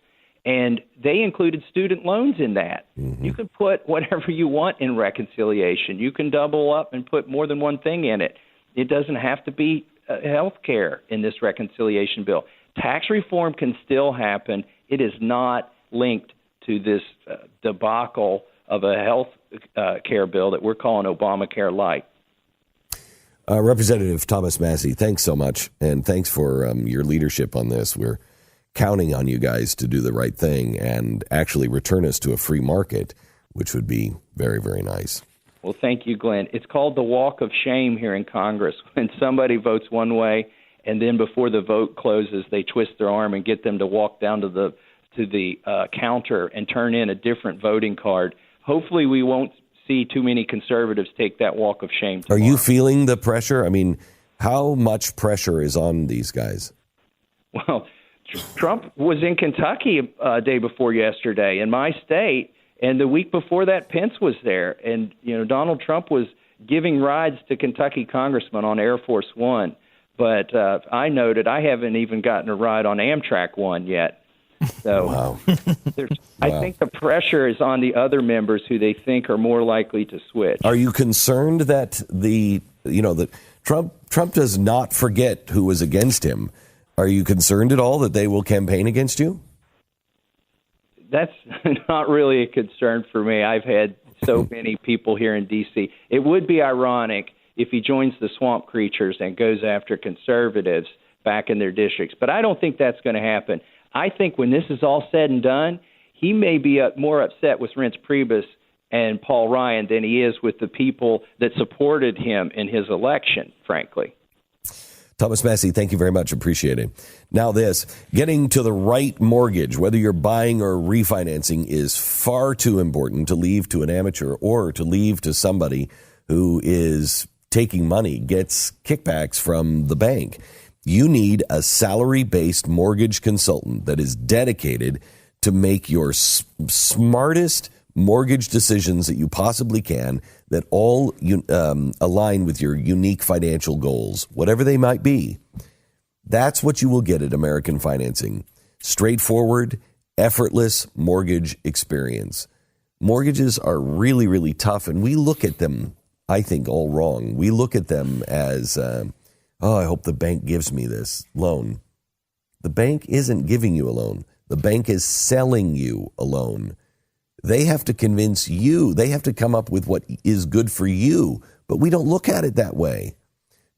And they included student loans in that. Mm-hmm. You could put whatever you want in reconciliation. You can double up and put more than one thing in it. It doesn't have to be health care in this reconciliation bill. Tax reform can still happen. It is not linked to this debacle of a health care bill that we're calling Obamacare Light. Representative Thomas Massie, thanks so much, and thanks for your leadership on this. We're counting on you guys to do the right thing and actually return us to a free market, which would be very, very nice. Well, thank you, Glenn. It's called the walk of shame here in Congress. When somebody votes one way, and then before the vote closes, they twist their arm and get them to walk down to the counter and turn in a different voting card. Hopefully, we won't see too many conservatives take that walk of shame tomorrow. Are you feeling the pressure? I mean, how much pressure is on these guys? Well, Trump was in Kentucky day before yesterday in my state, and the week before that, Pence was there. And, Donald Trump was giving rides to Kentucky congressmen on Air Force One. But I noted I haven't even gotten a ride on Amtrak One yet. So wow. I think the pressure is on the other members who they think are more likely to switch. Are you concerned that that Trump does not forget who was against him? Are you concerned at all that they will campaign against you? That's not really a concern for me. I've had so many people here in D.C. It would be ironic if he joins the swamp creatures and goes after conservatives back in their districts. But I don't think that's going to happen. I think when this is all said and done, he may be more upset with Reince Priebus and Paul Ryan than he is with the people that supported him in his election, frankly. Thomas Massie, thank you very much. Appreciate it. Now getting to the right mortgage, whether you're buying or refinancing, is far too important to leave to an amateur or to leave to somebody who is taking money, gets kickbacks from the bank. You need a salary-based mortgage consultant that is dedicated to make your smartest mortgage decisions that you possibly can, that all align with your unique financial goals, whatever they might be. That's what you will get at American Financing. Straightforward, effortless mortgage experience. Mortgages are really, really tough, and we look at them, I think, all wrong. We look at them as, I hope the bank gives me this loan. The bank isn't giving you a loan. The bank is selling you a loan. They have to convince you. They have to come up with what is good for you. But we don't look at it that way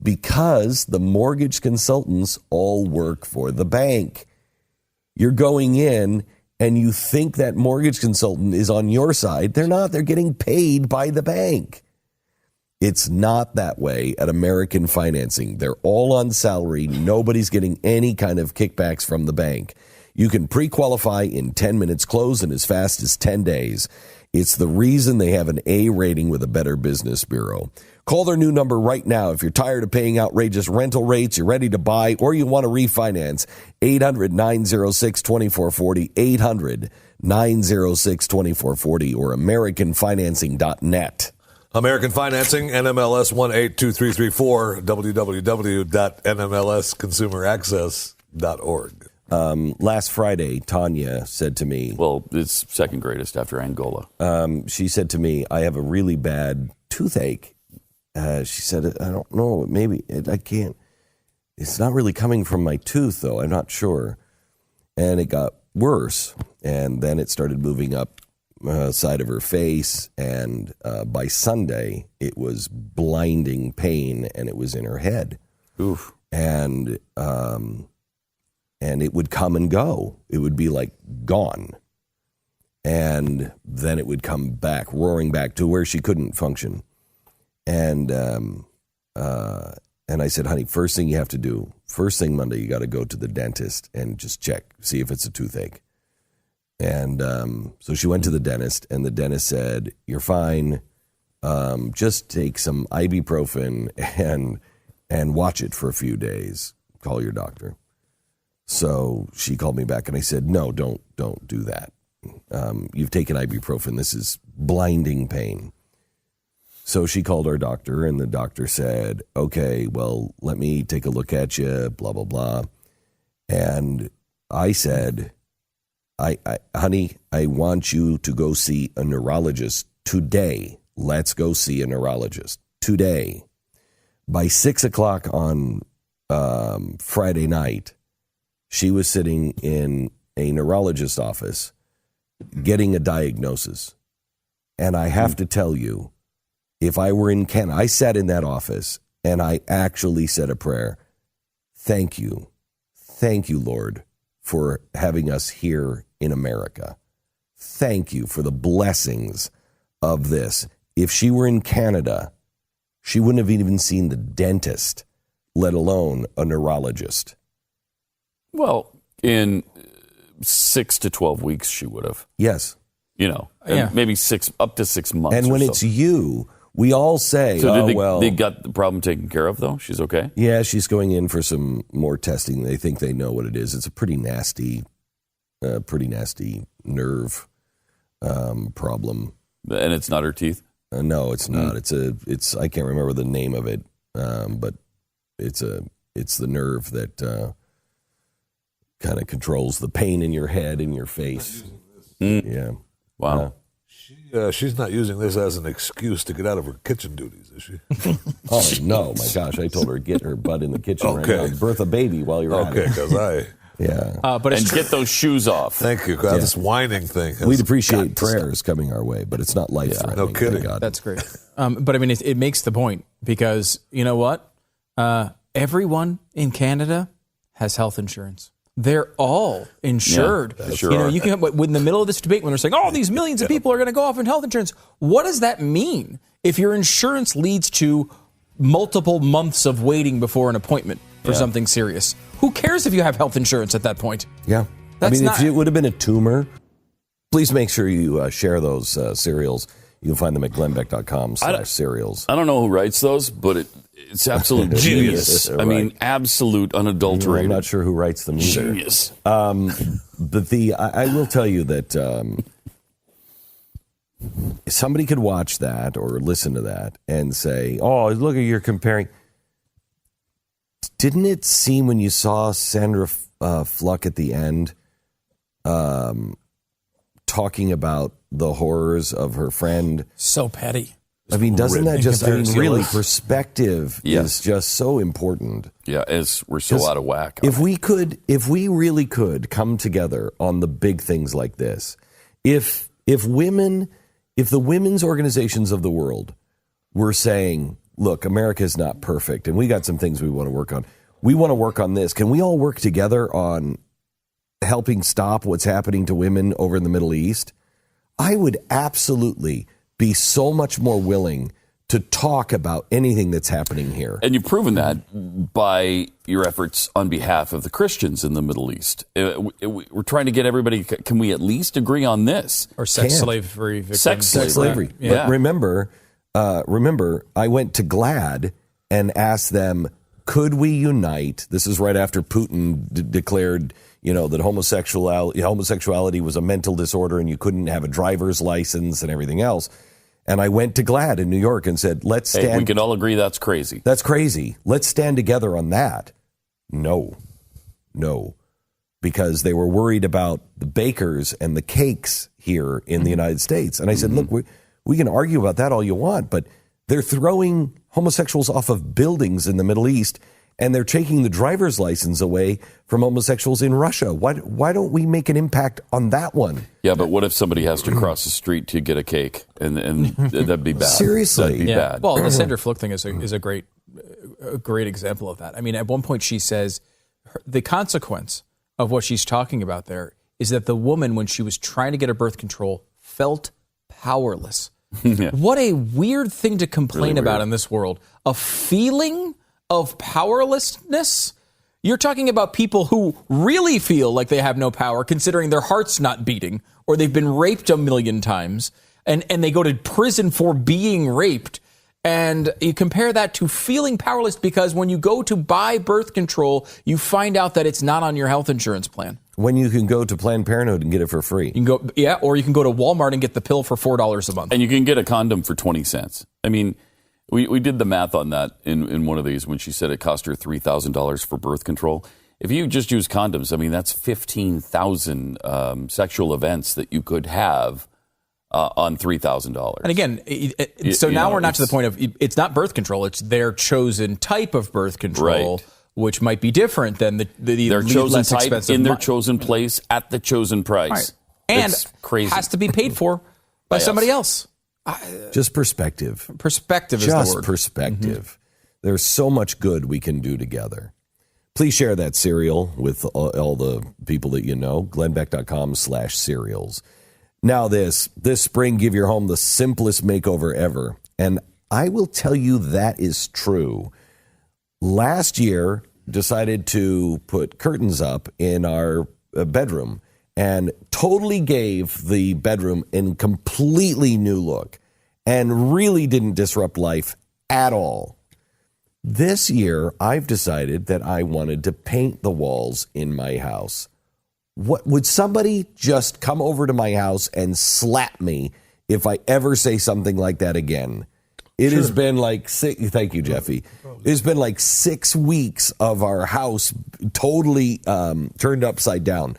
because the mortgage consultants all work for the bank. You're going in and you think that mortgage consultant is on your side. They're not. They're getting paid by the bank. It's not that way at American Financing. They're all on salary. Nobody's getting any kind of kickbacks from the bank. You can pre-qualify in 10 minutes, close in as fast as 10 days. It's the reason they have an A rating with a Better Business Bureau. Call their new number right now if you're tired of paying outrageous rental rates, you're ready to buy, or you want to refinance. 800-906-2440, 800-906-2440, or AmericanFinancing.net. American Financing, NMLS 182334, www.nmlsconsumeraccess.org. Last Friday, Tanya said to me... Well, it's second greatest after Angola. She said to me, I have a really bad toothache. She said, I don't know, maybe, I can't. It's not really coming from my tooth, though. I'm not sure. And it got worse. And then it started moving up side of her face. And by Sunday, it was blinding pain, and it was in her head. Oof. And... and it would come and go. It would be like gone. And then it would come back, roaring back to where she couldn't function. And I said, honey, first thing you have to do, first thing Monday, you got to go to the dentist and just check, see if it's a toothache. And so she went to the dentist, and the dentist said, you're fine. Just take some ibuprofen and watch it for a few days. Call your doctor. So she called me back, and I said, no, don't do that. You've taken ibuprofen. This is blinding pain. So she called our doctor, and the doctor said, okay, well, let me take a look at you, blah, blah, blah. And I said, honey, I want you to go see a neurologist today. Let's go see a neurologist today. By 6:00 on Friday night, she was sitting in a neurologist's office getting a diagnosis. And I have to tell you, if I were in Canada, I sat in that office and I actually said a prayer. Thank you, Lord, for having us here in America. Thank you for the blessings of this. If she were in Canada, she wouldn't have even seen the dentist, let alone a neurologist. Well, in 6 to 12 weeks, she would have. Yes. And maybe up to 6 months. And when it's you, we all say, so they got the problem taken care of, though? She's okay? Yeah, she's going in for some more testing. They think they know what it is. It's a pretty nasty nerve problem. And it's not her teeth? No, it's not. It's I can't remember the name of it, but it's the nerve that kind of controls the pain in your head and your face. Yeah. Wow. She's not using this as an excuse to get out of her kitchen duties, is she? Oh, no, my gosh. I told her, get her butt in the kitchen right now. Birth a baby while you're at it. Okay, because Yeah. And get those shoes off. Thank you. God, this whining thing. We'd appreciate prayers coming our way, but it's not life-threatening. No kidding. God. That's great. But I mean, it makes the point because you know what? Everyone in Canada has health insurance. They're all insured. Yeah, sure you can, in the middle of this debate when they're saying, "Oh, these millions of people are going to go off in health insurance." What does that mean if your insurance leads to multiple months of waiting before an appointment for something serious? Who cares if you have health insurance at that point? Yeah. If it would have been a tumor, please make sure you share those cereals. You can find them at glennbeck.com/cereals. I don't know who writes those, but it's absolute genius. Right. I mean, absolute unadulterated. I'm not sure who writes them either. Genius. But I will tell you that somebody could watch that or listen to that and say, oh, look, you're comparing. Didn't it seem when you saw Sandra Fluck at the end talking about the horrors of her friend? So petty. I mean, doesn't that just, really, perspective Yes. is just so important. Yeah, as we're so out of whack. If we really could come together on the big things like this, if the women's organizations of the world were saying, look, America is not perfect and we got some things we want to work on. We want to work on this. Can we all work together on helping stop what's happening to women over in the Middle East? I would absolutely be so much more willing to talk about anything that's happening here. And you've proven that by your efforts on behalf of the Christians in the Middle East. We're trying to get everybody, can we at least agree on this? Or slavery victims. Sex Slavery. Yeah. But remember, I went to GLAAD and asked them, could we unite? This is right after Putin declared, that homosexuality was a mental disorder and you couldn't have a driver's license and everything else. And I went to GLAAD in New York and said, let's stand. Hey, we can all agree that's crazy. That's crazy. Let's stand together on that. No. Because they were worried about the bakers and the cakes here in the United States. And I said, look, we can argue about that all you want, but they're throwing homosexuals off of buildings in the Middle East, and they're taking the driver's license away from homosexuals in Russia. Why don't we make an impact on that one? Yeah, but what if somebody has to cross the street to get a cake, and that'd be bad. Seriously. That'd be bad. Well, the Sandra Fluck thing is a great example of that. I mean, at one point she says the consequence of what she's talking about there is that the woman, when she was trying to get her birth control, felt powerless. Yeah. What a weird thing to complain Really about weird. in this world. A feeling of powerlessness? You're talking about people who really feel like they have no power, considering their heart's not beating, or they've been raped 1,000,000 times, and they go to prison for being raped. And you compare that to feeling powerless because when you go to buy birth control, you find out that it's not on your health insurance plan. When you can go to Planned Parenthood and get it for free. You can go, or you can go to Walmart and get the pill for $4 a month. And you can get a condom for 20 cents. I mean, we did the math on that in one of these when she said it cost her $3,000 for birth control. If you just use condoms, I mean, that's 15,000 sexual events that you could have on $3,000. And again, now we're not to the point of it's not birth control; it's their chosen type of birth control, Right. which might be different than their chosen less type expensive in their chosen place at the chosen price. Right. And it's crazy. has to be paid for by somebody else. Just perspective. Perspective is the Just word. perspective. There's so much good we can do together. Please share that cereal with all the people that you know. glennbeck.com/cereals. Now this spring, give your home the simplest makeover ever. And I will tell you that is true. Last year, decided to put curtains up in our bedroom and totally gave the bedroom a completely new look and really didn't disrupt life at all. This year, I've decided that I wanted to paint the walls in my house. What would somebody just come over to my house and slap me if I ever say something like that again? It has been like thank you, Jeffy. It's been like 6 weeks of our house totally turned upside down.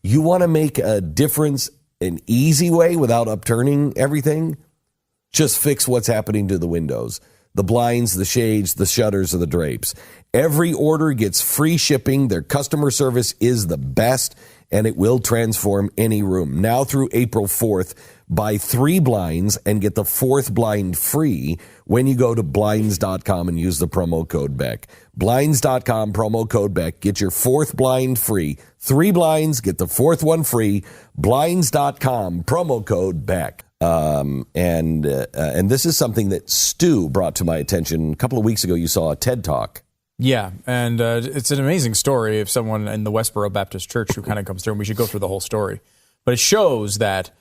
You want to make a difference an easy way without upturning everything? Just fix what's happening to the windows. The blinds, the shades, the shutters, or the drapes. Every order gets free shipping. Their customer service is the best, and it will transform any room. Now through April 4th, buy 3 blinds and get the 4th blind free when you go to Blinds.com and use the promo code Beck. Blinds.com, promo code Beck. Get your 4th blind free. 3 blinds, get the 4th one free. Blinds.com, promo code Beck. And this is something that Stu brought to my attention. A couple of weeks ago, you saw a TED Talk. Yeah, and it's an amazing story of someone in the Westboro Baptist Church who kind of comes through, and we should go through the whole story. But it shows that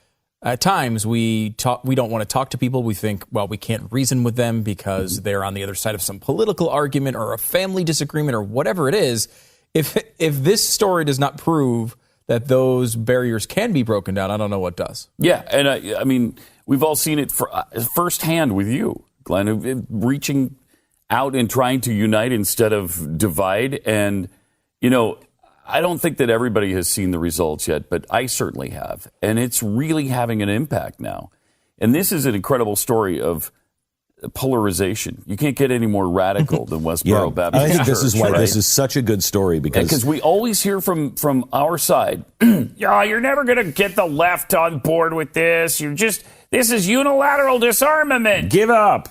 at times we don't want to talk to people. We think, well, we can't reason with them because they're on the other side of some political argument or a family disagreement or whatever it is. If this story does not prove that those barriers can be broken down, I don't know what does. Yeah, and I mean, we've all seen it firsthand with you, Glenn, reaching out and trying to unite instead of divide. And, I don't think that everybody has seen the results yet, but I certainly have. And it's really having an impact now. And this is an incredible story of polarization. You can't get any more radical than Westboro Baptist I think this Church, is why right? this is such a good story because we always hear from our side, you're never going to get the left on board with this. This is unilateral disarmament. Give up.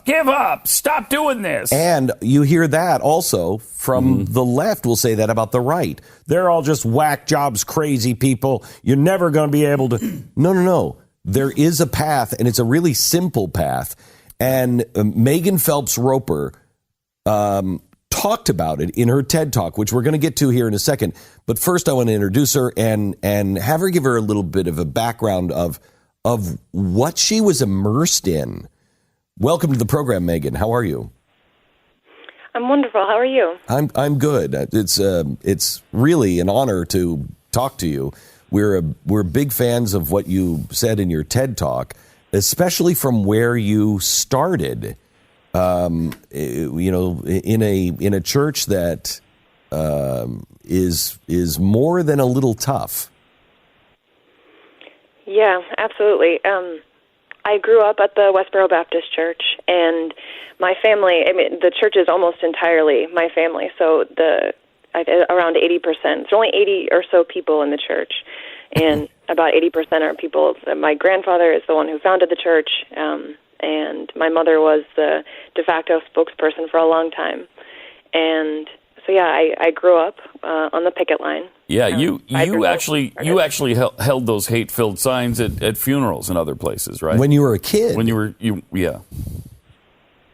Stop doing this. And you hear that also from the left will say that about the right. They're all just whack jobs, crazy people. You're never going to be able to. No. There is a path, and it's a really simple path. And Megan Phelps Roper talked about it in her TED Talk, which we're going to get to here in a second. But first, I want to introduce her and have her give her a little bit of a background of what she was immersed in. Welcome to the program, Megan. How are you? I'm wonderful. How are you? I'm good. It's really an honor to talk to you. We're big fans of what you said in your TED Talk, especially from where you started. In a church that is more than a little tough. Yeah, absolutely. I grew up at the Westboro Baptist Church, and my family, the church is almost entirely my family, so around 80%. There's only 80 or so people in the church, and about 80% are people. My grandfather is the one who founded the church, and my mother was the de facto spokesperson for a long time. And I grew up on the picket line. Yeah, you actually held those hate-filled signs at funerals and other places, right? When you were a kid. Yeah.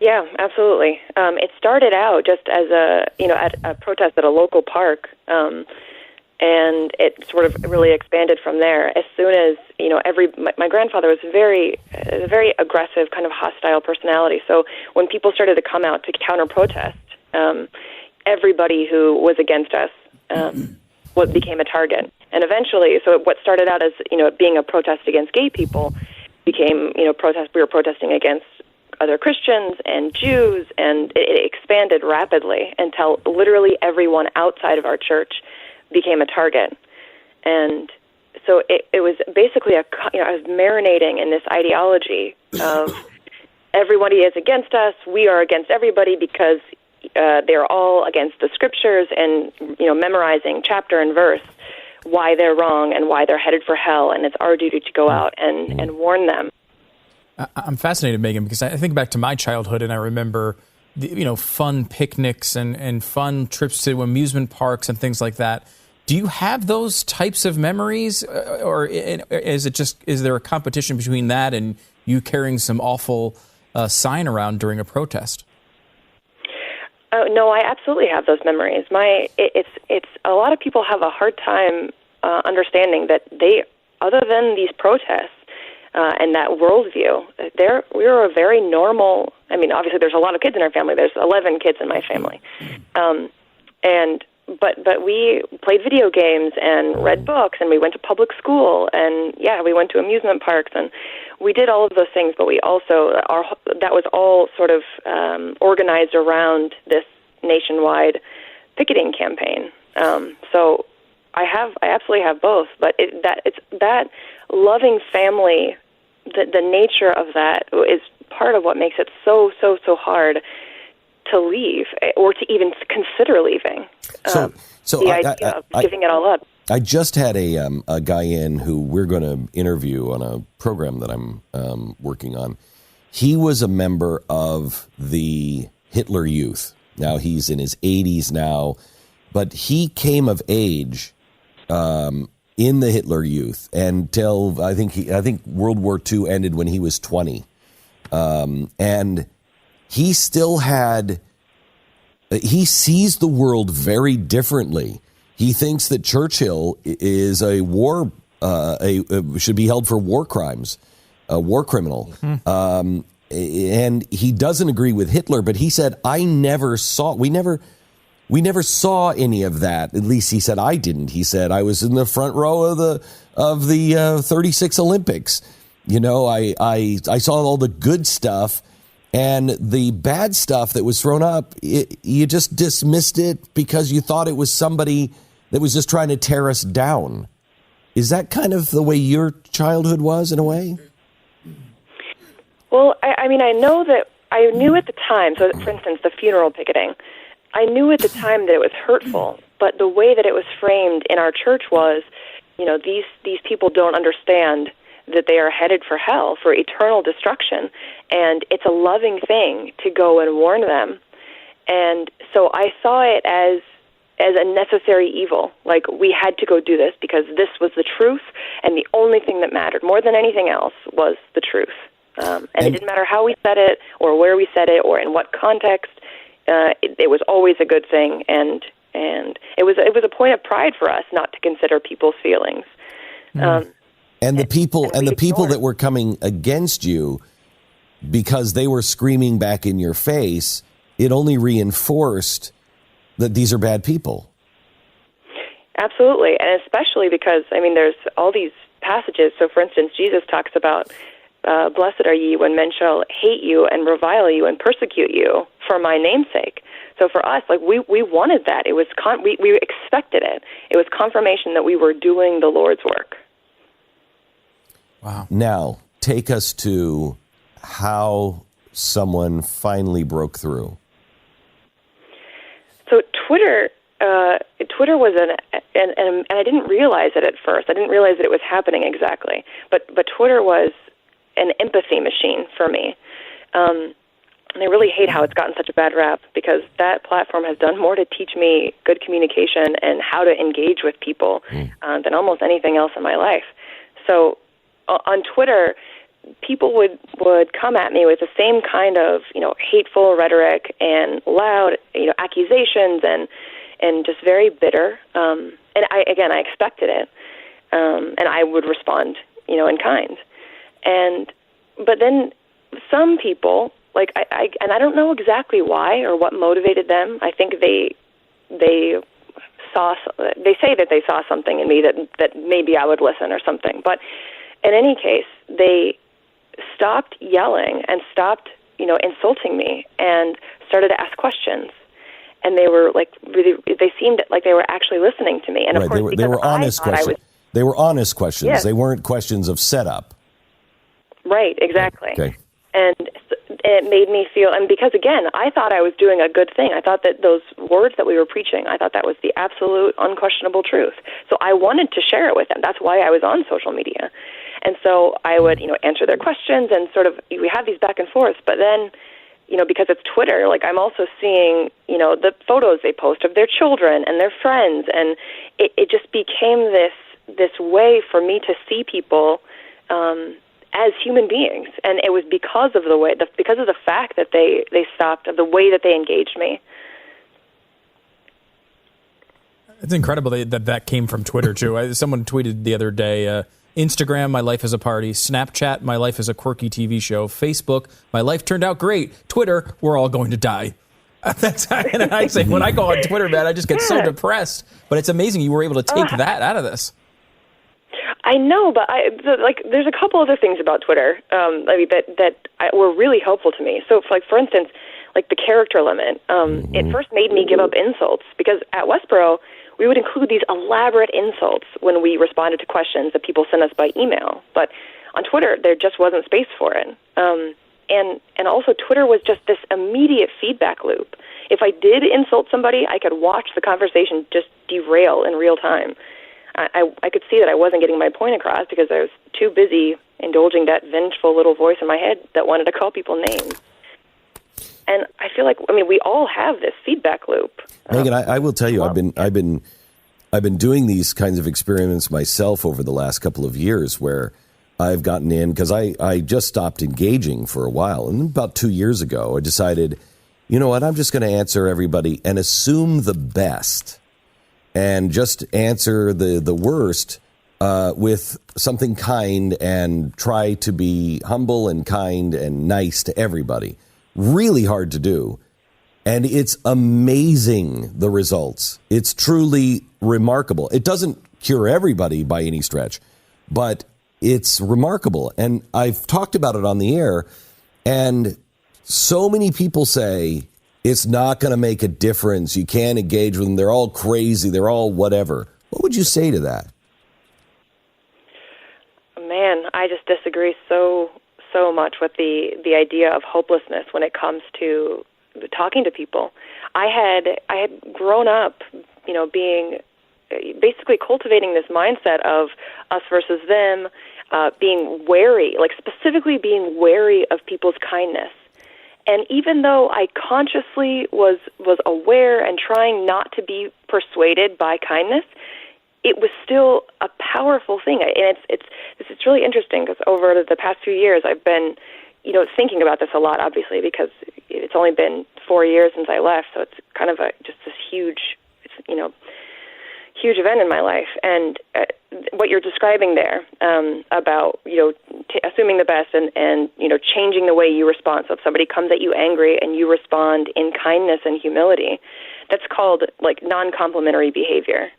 Yeah, absolutely. It started out just as at a protest at a local park, and it sort of really expanded from there. As soon as my grandfather was a very aggressive, kind of hostile personality. So when people started to come out to counter protest, everybody who was against us became a target. And eventually, so what started out as being a protest against gay people became we were protesting against other Christians and Jews, and it expanded rapidly until literally everyone outside of our church became a target. And so it was basically I was marinating in this ideology of everybody is against us, we are against everybody because they're all against the scriptures, and memorizing chapter and verse why they're wrong and why they're headed for hell, and it's our duty to go out and warn them. I'm fascinated, Megan, because I think back to my childhood, and I remember fun picnics and fun trips to amusement parks and things like that. Do you have those types of memories, or is there a competition between that and you carrying some awful sign around during a protest? No, I absolutely have those memories. It's a lot of people have a hard time understanding that other than these protests and that worldview, we were a very normal. I mean, obviously, there's a lot of kids in our family. There's 11 kids in my family, but we played video games and read books, and we went to public school, and we went to amusement parks, and we did all of those things. But we also that was all sort of organized around this nationwide picketing campaign. So I absolutely have both. But it's that loving family, the nature of that is part of what makes it so hard to leave or to even consider leaving. So the idea of giving it all up. I just had a guy in who we're going to interview on a program that I'm working on. He was a member of the Hitler Youth. Now he's in his 80s now, but he came of age in the Hitler Youth until I think World War II ended when he was 20, and he still had. He sees the world very differently. He thinks that Churchill is a war, should be held for war crimes, a war criminal. And he doesn't agree with Hitler, but he said, we never saw any of that. At least he said, I didn't. He said, I was in the front row of the 36 Olympics. I saw all the good stuff. And the bad stuff that was thrown up, you just dismissed it because you thought it was somebody that was just trying to tear us down. Is that kind of the way your childhood was, in a way? Well, I mean, I know that I knew at the time, so for instance, the funeral picketing, I knew at the time that it was hurtful, but the way that it was framed in our church was, these people don't understand that they are headed for hell, for eternal destruction, and it's a loving thing to go and warn them. And so I saw it as a necessary evil. Like, we had to go do this because this was the truth, and the only thing that mattered more than anything else was the truth. And it didn't matter how we said it or where we said it or in what context. It was always a good thing, and it was a point of pride for us not to consider people's feelings. And the people that were coming against you, because they were screaming back in your face, it only reinforced that these are bad people. Absolutely, and especially because, there's all these passages. So, for instance, Jesus talks about, blessed are ye when men shall hate you and revile you and persecute you for my name's sake. So for us, we wanted that. It was we expected it. It was confirmation that we were doing the Lord's work. Wow. Now, take us to how someone finally broke through. So Twitter was and I didn't realize it at first. I didn't realize that it was happening exactly. But Twitter was an empathy machine for me. And I really hate how it's gotten such a bad rap, because that platform has done more to teach me good communication and how to engage with people than almost anything else in my life. So on Twitter, people would come at me with the same kind of, hateful rhetoric and loud, accusations and just very bitter. And I expected it. And I would respond, in kind. But then some people, and I don't know exactly why or what motivated them. I think they say that they saw something in me that maybe I would listen or something. But in any case, they stopped yelling and stopped, insulting me and started to ask questions. And they were they seemed like they were actually listening to me. And of course, they were honest questions. They were honest questions. Yes. They weren't questions of setup. Right, exactly. Okay. And it made me feel, and because, again, I thought I was doing a good thing. I thought that those words that we were preaching, I thought that was the absolute, unquestionable truth. So I wanted to share it with them. That's why I was on social media. And so I would, answer their questions, and sort of, we have these back and forth. But then, because it's Twitter, I'm also seeing, the photos they post of their children and their friends. And it just became this way for me to see people as human beings, and it was because of the fact that they stopped, of the way that they engaged me. It's incredible that came from Twitter too. Someone tweeted the other day, Instagram, my life is a party. Snapchat, my life is a quirky TV show. Facebook, my life turned out great. Twitter, we're all going to die. And I say, when I go on Twitter, man, I just get so depressed. But it's amazing you were able to take that out of this. I know, but there's a couple other things about Twitter that were really helpful to me. So, for instance, the character limit. It first made me give up insults, because at Westboro, we would include these elaborate insults when we responded to questions that people sent us by email. But on Twitter, there just wasn't space for it. And also, Twitter was just this immediate feedback loop. If I did insult somebody, I could watch the conversation just derail in real time. I could see that I wasn't getting my point across because I was too busy indulging that vengeful little voice in my head that wanted to call people names. And I feel like, we all have this feedback loop. Megan, I will tell you, I've been doing these kinds of experiments myself over the last couple of years, where I've gotten in, because I just stopped engaging for a while. And about 2 years ago, I decided, you know what, I'm just going to answer everybody and assume the best. And just answer the worst with something kind, and try to be humble and kind and nice to everybody. Really hard to do. And it's amazing, the results. It's truly remarkable. It doesn't cure everybody by any stretch, but it's remarkable. And I've talked about it on the air, and so many people say, it's not going to make a difference. You can't engage with them. They're all crazy. They're all whatever. What would you say to that? Man, I just disagree so much with the idea of hopelessness when it comes to talking to people. I had grown up, being basically cultivating this mindset of us versus them, being wary, specifically being wary of people's kindness. And even though I consciously was aware and trying not to be persuaded by kindness, it was still a powerful thing. And it's really interesting, because over the past few years, I've been, thinking about this a lot, obviously, because it's only been 4 years since I left. So it's kind of just this huge event in my life. And what you're describing there about, assuming the best and changing the way you respond. So if somebody comes at you angry and you respond in kindness and humility, that's called non-complimentary behavior.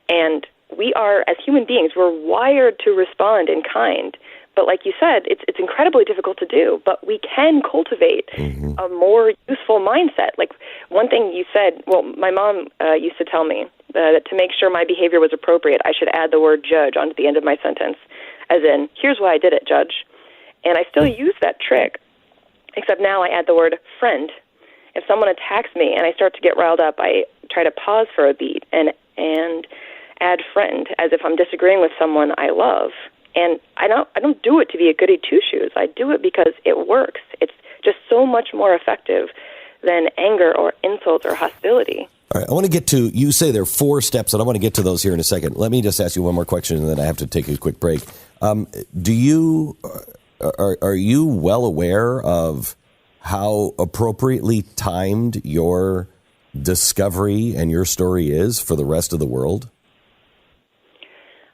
And we are, as human beings, we're wired to respond in kind. But like you said, it's incredibly difficult to do. But we can cultivate a more useful mindset. One thing you said, my mom used to tell me that to make sure my behavior was appropriate, I should add the word judge onto the end of my sentence, as in, here's why I did it, judge. And I still use that trick, except now I add the word friend. If someone attacks me and I start to get riled up, I try to pause for a beat and add friend, as if I'm disagreeing with someone I love. And I don't do it to be a goody two-shoes. I do it because it works. It's just so much more effective than anger or insult or hostility. All right, I want to get to, you say there are 4 steps, and I want to get to those here in a second. Let me just ask you one more question, and then I have to take a quick break. Are you well aware of how appropriately timed your discovery and your story is for the rest of the world?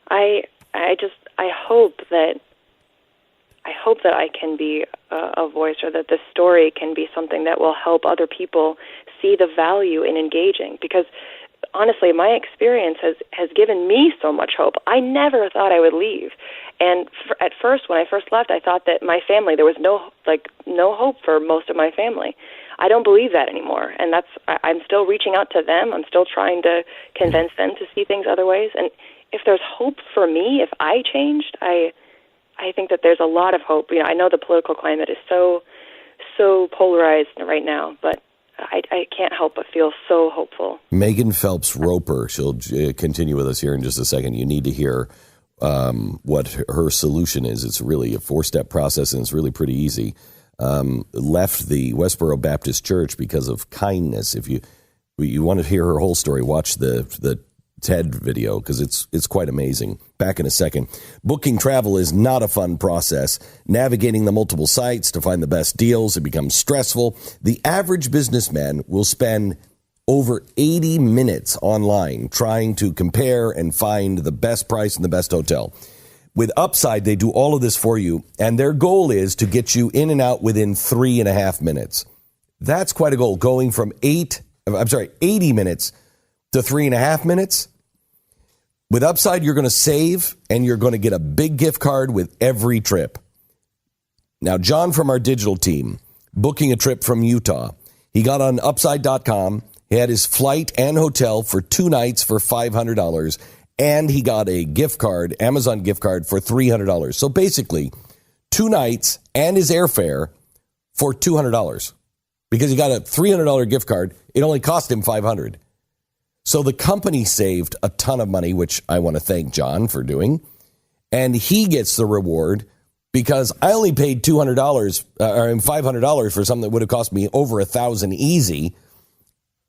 I hope that I can be a voice, or that this story can be something that will help other people see the value in engaging. Because honestly, my experience has given me so much hope. I never thought I would leave. And at first, when I first left, I thought that my family, there was no hope for most of my family. I don't believe that anymore. And I'm still reaching out to them. I'm still trying to convince them to see things other ways. And if there's hope for me, if I changed, I think that there's a lot of hope. I know the political climate is so polarized right now, but I can't help but feel so hopeful. Megan Phelps Roper, she'll continue with us here in just a second. You need to hear what her solution is. It's really a 4-step process, and it's really pretty easy. Left the Westboro Baptist Church because of kindness. If you want to hear her whole story, watch the TED video, because it's quite amazing. Back in a second. Booking travel is not a fun process. Navigating the multiple sites to find the best deals, it becomes stressful. The average businessman will spend over 80 minutes online trying to compare and find the best price and the best hotel. With Upside, they do all of this for you, and their goal is to get you in and out within 3.5 minutes. That's quite a goal, going from 80 minutes to 3.5 minutes. With Upside, you're going to save, and you're going to get a big gift card with every trip. Now, John from our digital team, booking a trip from Utah, he got on Upside.com. He had his flight and hotel for 2 nights for $500, and he got a gift card, Amazon gift card, for $300. So basically, 2 nights and his airfare for $200. Because he got a $300 gift card, it only cost him $500. So the company saved a ton of money, which I want to thank John for doing. And he gets the reward because I only paid $200 or $500 for something that would have cost me over $1,000 easy.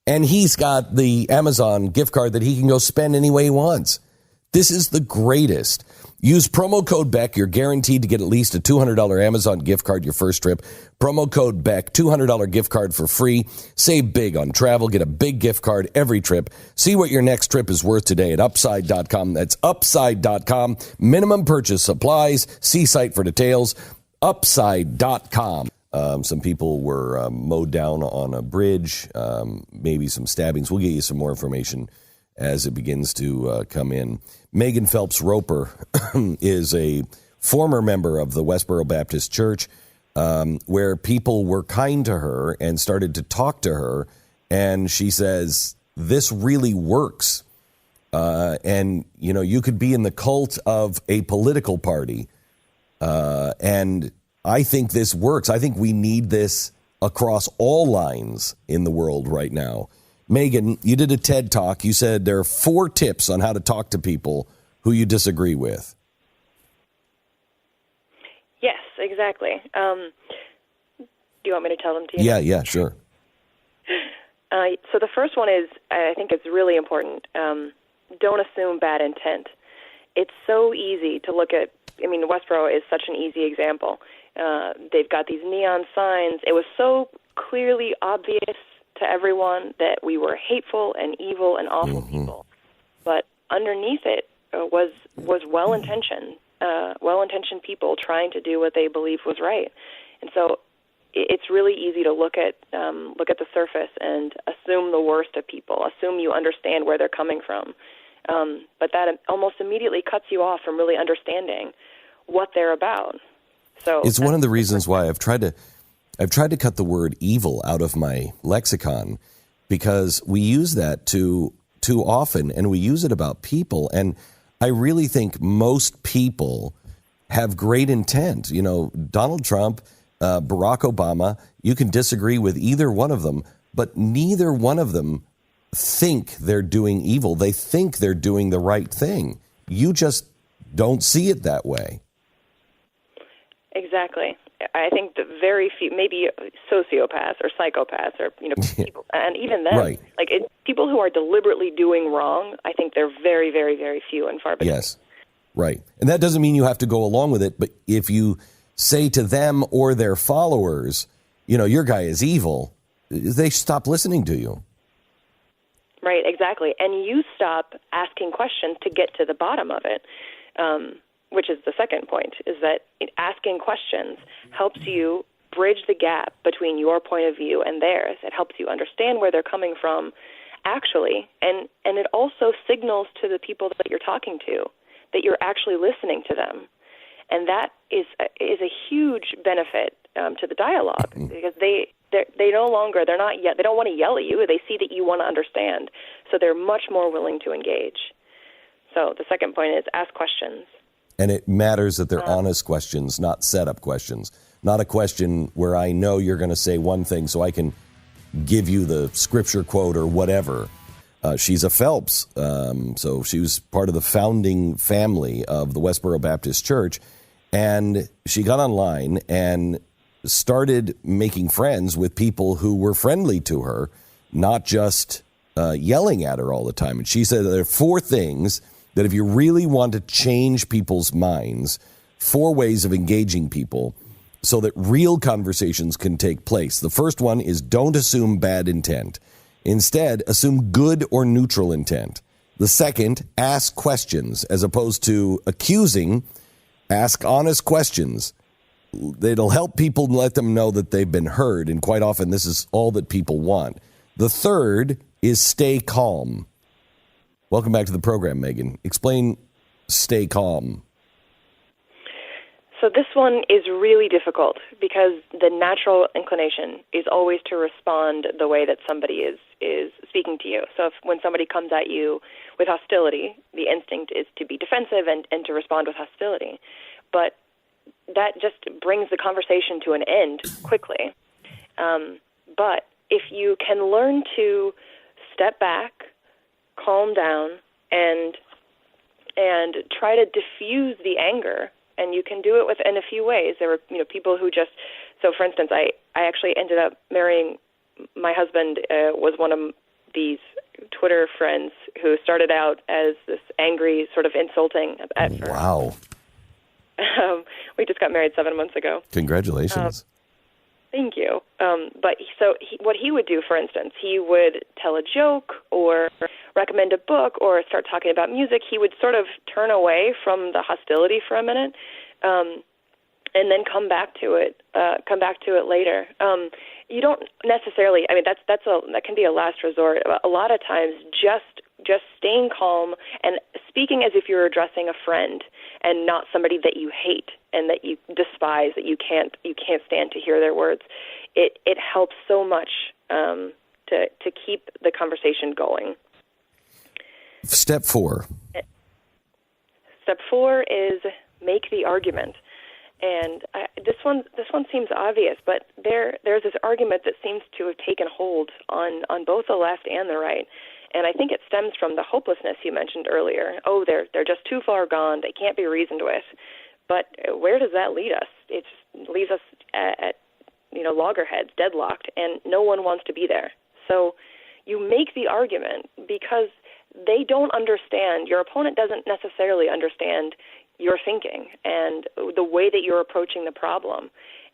And he's got the Amazon gift card that he can go spend any way he wants. This is the greatest. Use promo code Beck. You're guaranteed to get at least a $200 Amazon gift card your first trip. Promo code Beck, $200 gift card for free. Save big on travel. Get a big gift card every trip. See what your next trip is worth today at Upside.com. That's Upside.com. Minimum purchase applies. See site for details. Upside.com. Some people were mowed down on a bridge, maybe some stabbings. We'll get you some more information as it begins to come in. Megan Phelps Roper is a former member of the Westboro Baptist Church, where people were kind to her and started to talk to her. And she says, this really works. And, you could be in the cult of a political party. And I think this works. I think we need this across all lines in the world right now. Megan, you did a TED Talk. You said there are 4 tips on how to talk to people who you disagree with. Yes, exactly. Do you want me to tell them to you? Yeah, sure. So the first one is, I think it's really important. Don't assume bad intent. It's so easy to look at. Westboro is such an easy example. They've got these neon signs. It was so clearly obvious to everyone that we were hateful and evil and awful people. But underneath it was well-intentioned people trying to do what they believed was right. And so it's really easy to look at the surface and assume the worst of people, assume you understand where they're coming from. But that almost immediately cuts you off from really understanding what they're about. So it's one of the reasons why I've tried to cut the word evil out of my lexicon, because we use that too often, and we use it about people. And I really think most people have great intent. Donald Trump, Barack Obama, you can disagree with either one of them, but neither one of them think they're doing evil. They think they're doing the right thing. You just don't see it that way. Exactly. I think the very few, maybe sociopaths or psychopaths or, people, and even then, Right. People who are deliberately doing wrong, I think they're very, very, very few and far between. Yes, right. And that doesn't mean you have to go along with it, but if you say to them or their followers, your guy is evil, they stop listening to you. Right, exactly. And you stop asking questions to get to the bottom of it, which is the second point, is that asking questions helps you bridge the gap between your point of view and theirs. It helps you understand where they're coming from, actually, and it also signals to the people that you're talking to that you're actually listening to them. And that is a huge benefit to the dialogue, because they no longer, they don't want to yell at you. They see that you want to understand, so they're much more willing to engage. So the second point is ask questions. And it matters that they're honest questions, not set-up questions. Not a question where I know you're going to say one thing so I can give you the scripture quote or whatever. She's a Phelps, so she was part of the founding family of the Westboro Baptist Church, and she got online and started making friends with people who were friendly to her, not just yelling at her all the time. And she said there are 4 things that if you really want to change people's minds, 4 ways of engaging people so that real conversations can take place. The first one is don't assume bad intent. Instead, assume good or neutral intent. The second, ask questions as opposed to accusing. Ask honest questions. It'll help people let them know that they've been heard, and quite often this is all that people want. The third is stay calm. Welcome back to the program, Megan. Explain stay calm. So this one is really difficult because the natural inclination is always to respond the way that somebody is speaking to you. So when somebody comes at you with hostility, the instinct is to be defensive and to respond with hostility. But that just brings the conversation to an end quickly. But if you can learn to step back, calm down, and try to diffuse the anger, and you can do it in a few ways. There were people who just, so for instance, I actually ended up marrying, my husband was one of these Twitter friends who started out as this angry, sort of insulting at first. Wow. We just got married 7 months ago. Congratulations. Thank you. But what he would do, for instance, he would tell a joke or recommend a book or start talking about music. He would sort of turn away from the hostility for a minute, and then come back to it later. You don't necessarily. I mean, that can be a last resort. A lot of times, just staying calm and speaking as if you're addressing a friend and not somebody that you hate and that you despise, that you can't stand to hear their words. It helps so much to keep the conversation going. Step 4. Step 4 is make the argument. And this one seems obvious, but there's this argument that seems to have taken hold on both the left and the right. And I think it stems from the hopelessness you mentioned earlier. Oh, they're just too far gone. They can't be reasoned with. But where does that lead us? It leaves us at loggerheads, deadlocked, and no one wants to be there. So you make the argument because they don't understand. Your opponent doesn't necessarily understand your thinking and the way that you're approaching the problem.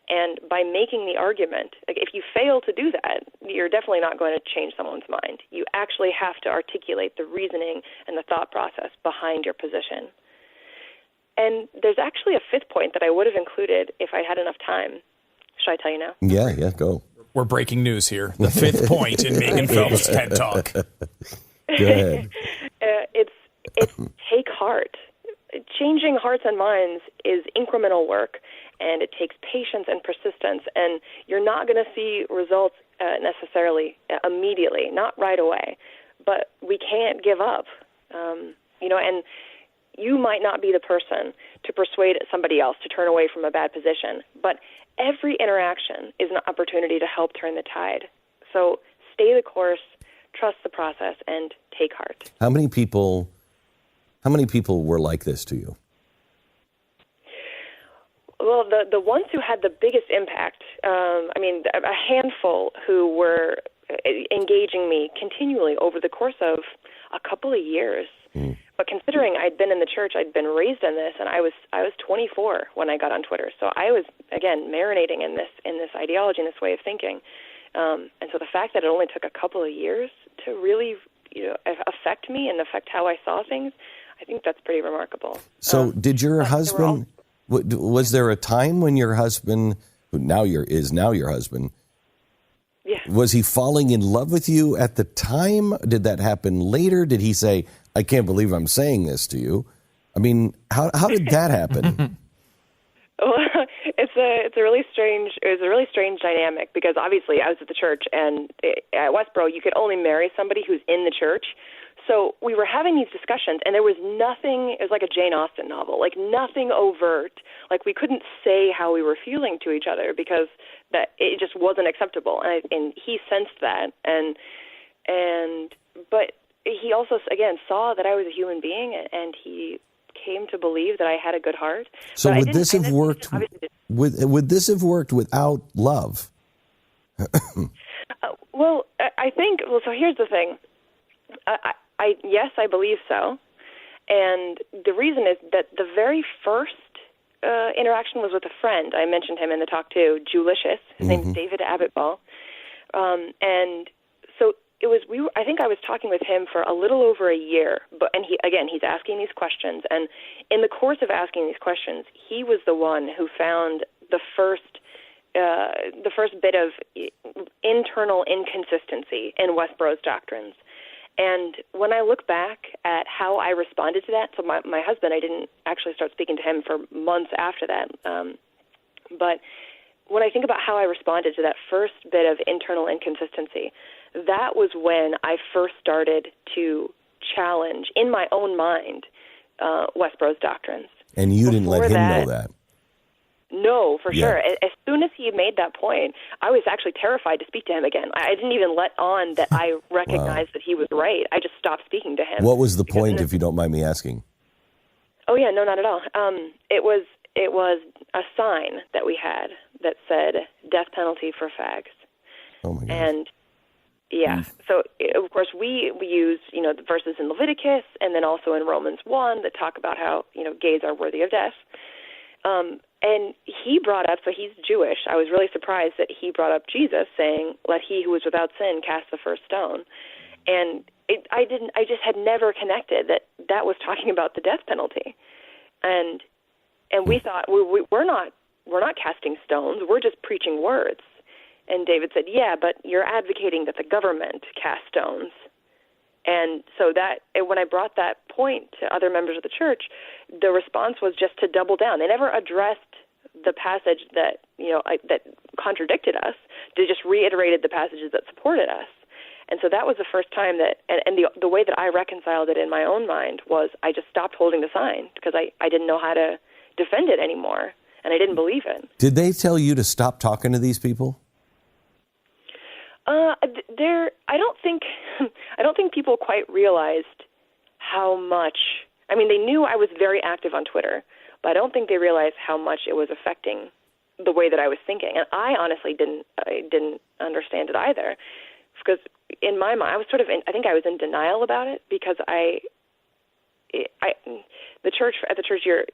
And by making the argument, if you fail to do that, you're definitely not going to change someone's mind. You actually have to articulate the reasoning and the thought process behind your position. And there's actually a 5th point that I would have included if I had enough time. Should I tell you now? Yeah, go. We're breaking news here. The 5th point in Megan Phelps' TED Talk. Go ahead. It's take heart. Changing hearts and minds is incremental work, and it takes patience and persistence, and you're not going to see results necessarily immediately, not right away, but we can't give up. And you might not be the person to persuade somebody else to turn away from a bad position, but every interaction is an opportunity to help turn the tide. So stay the course, trust the process, and take heart. How many people were like this to you? Well, the ones who had the biggest impact, a handful who were engaging me continually over the course of a couple of years. But considering I'd been in the church, I'd been raised in this, and I was 24 when I got on Twitter. So I was, again, marinating in this ideology and this way of thinking. And so the fact that it only took a couple of years to really, affect me and affect how I saw things, I think that's pretty remarkable. So did your husband, was there a time when your husband, who is now your husband, yeah, was he falling in love with you at the time? Did that happen later? Did he say, I can't believe I'm saying this to you? I mean, how did that happen? Well, it was a really strange dynamic, because obviously I was at the church, and at Westboro you could only marry somebody who's in the church. So we were having these discussions, and there was nothing. It was like a Jane Austen novel, like nothing overt. Like we couldn't say how we were feeling to each other because that it just wasn't acceptable, and he sensed that, but he also again saw that I was a human being, and he came to believe that I had a good heart. So would this have worked? Would this have worked without love? Well, I think. Well, so here's the thing. Yes, I believe so, and the reason is that the very first interaction was with a friend. I mentioned him in the talk too, Julicious. His name's David Abbottball, and so it was. I think I was talking with him for a little over a year, and he's asking these questions, and in the course of asking these questions, he was the one who found the first bit of internal inconsistency in Westboro's doctrines. And when I look back at how I responded to that, so my husband, I didn't actually start speaking to him for months after that. But when I think about how I responded to that first bit of internal inconsistency, that was when I first started to challenge, in my own mind, Westboro's doctrines. And you didn't let him know that? No, for sure. As soon as he made that point, I was actually terrified to speak to him again. I didn't even let on that I recognized that he was right. I just stopped speaking to him. What was the point, if you don't mind me asking? Oh, yeah, no, not at all. It was a sign that we had that said death penalty for fags. Oh, my God. And, yeah, so, of course, we use, the verses in Leviticus and then also in Romans 1 that talk about how, gays are worthy of death. And he brought up, so he's Jewish. I was really surprised that he brought up Jesus saying, let he who is without sin cast the first stone. And I just had never connected that was talking about the death penalty. And we thought, we're not casting stones, we're just preaching words. And David said, yeah, but you're advocating that the government cast stones. And so when I brought that point to other members of the church, the response was just to double down. They never addressed the passage that that contradicted us. They just reiterated the passages that supported us. And so that was the first time that, and the way that I reconciled it in my own mind was I just stopped holding the sign because I didn't know how to defend it anymore, and I didn't believe it. Did they tell you to stop talking to these people? I don't think people quite realized how much. I mean, they knew I was very active on Twitter, but I don't think they realized how much it was affecting the way that I was thinking. And I honestly didn't understand it either, because in my mind, I was I think I was in denial about it because at the church,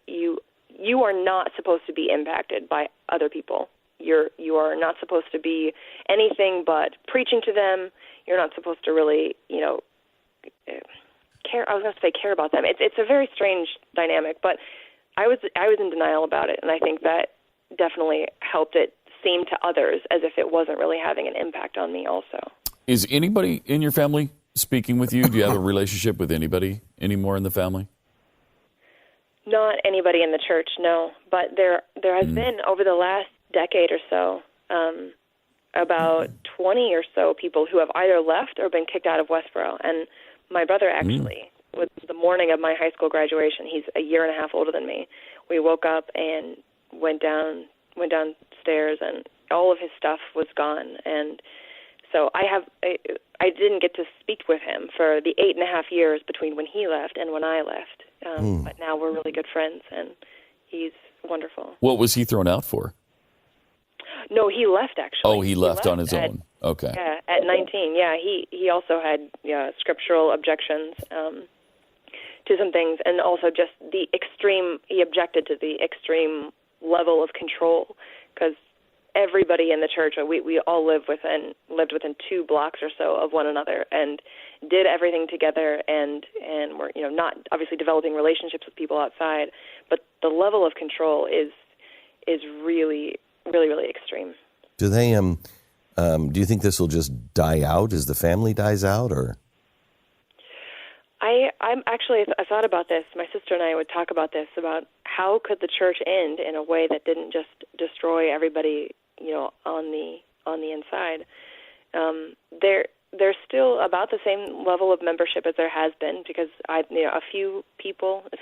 you are not supposed to be impacted by other people. You are not supposed to be anything but preaching to them. You're not supposed to really, care. I was going to say care about them. It's a very strange dynamic, but I was in denial about it, and I think that definitely helped it seem to others as if it wasn't really having an impact on me also. Is anybody in your family speaking with you? Do you have a relationship with anybody anymore in the family? Not anybody in the church, no. But there has been, over the last decade or so, about 20 or so people who have either left or been kicked out of Westboro. And my brother actually, was the morning of my high school graduation. He's a year and a half older than me. We woke up and went downstairs, and all of his stuff was gone. And so I didn't get to speak with him for the 8.5 years between when he left and when I left. But now we're really good friends, and He's wonderful. What was he thrown out for? No, he left, actually. Oh, he left on his own. Okay. Yeah, at 19. Yeah, he also had scriptural objections to some things, and also just the extreme. He objected to the extreme level of control, because everybody in the church, we all lived within 2 blocks or so of one another, and did everything together, and were not obviously developing relationships with people outside, but the level of control is really, really, really extreme. Do they? Do you think this will just die out as the family dies out, or? I'm actually, I thought about this. My sister and I would talk about this, about how could the church end in a way that didn't just destroy everybody, on the inside. There's still about the same level of membership as there has been, because a few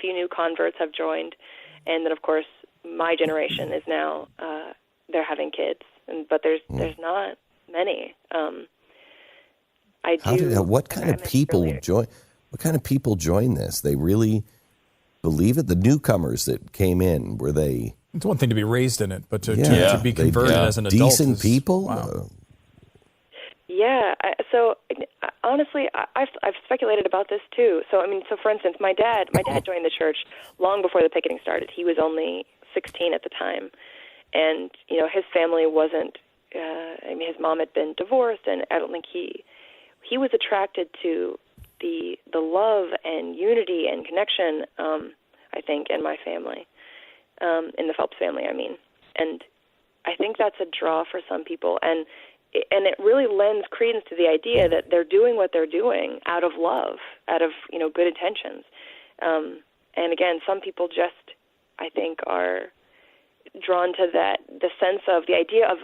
new converts have joined, and then of course my generation is now they're having kids, but there's not many. What kind of people join? What kind of people join this? They really believe it? The newcomers that came in, were they? It's one thing to be raised in it, but to be converted as an adult, decent people. Wow. Yeah. So honestly, I've speculated about this too. So for instance, my dad joined the church long before the picketing started. He was only 16 at the time, and his family wasn't. His mom had been divorced, and I don't think he was attracted to the love and unity and connection, I think, in my family, in the Phelps family, and I think that's a draw for some people, and it really lends credence to the idea that they're doing what they're doing out of love, out of good intentions, and again, some people just, I think, are drawn to the sense of the idea of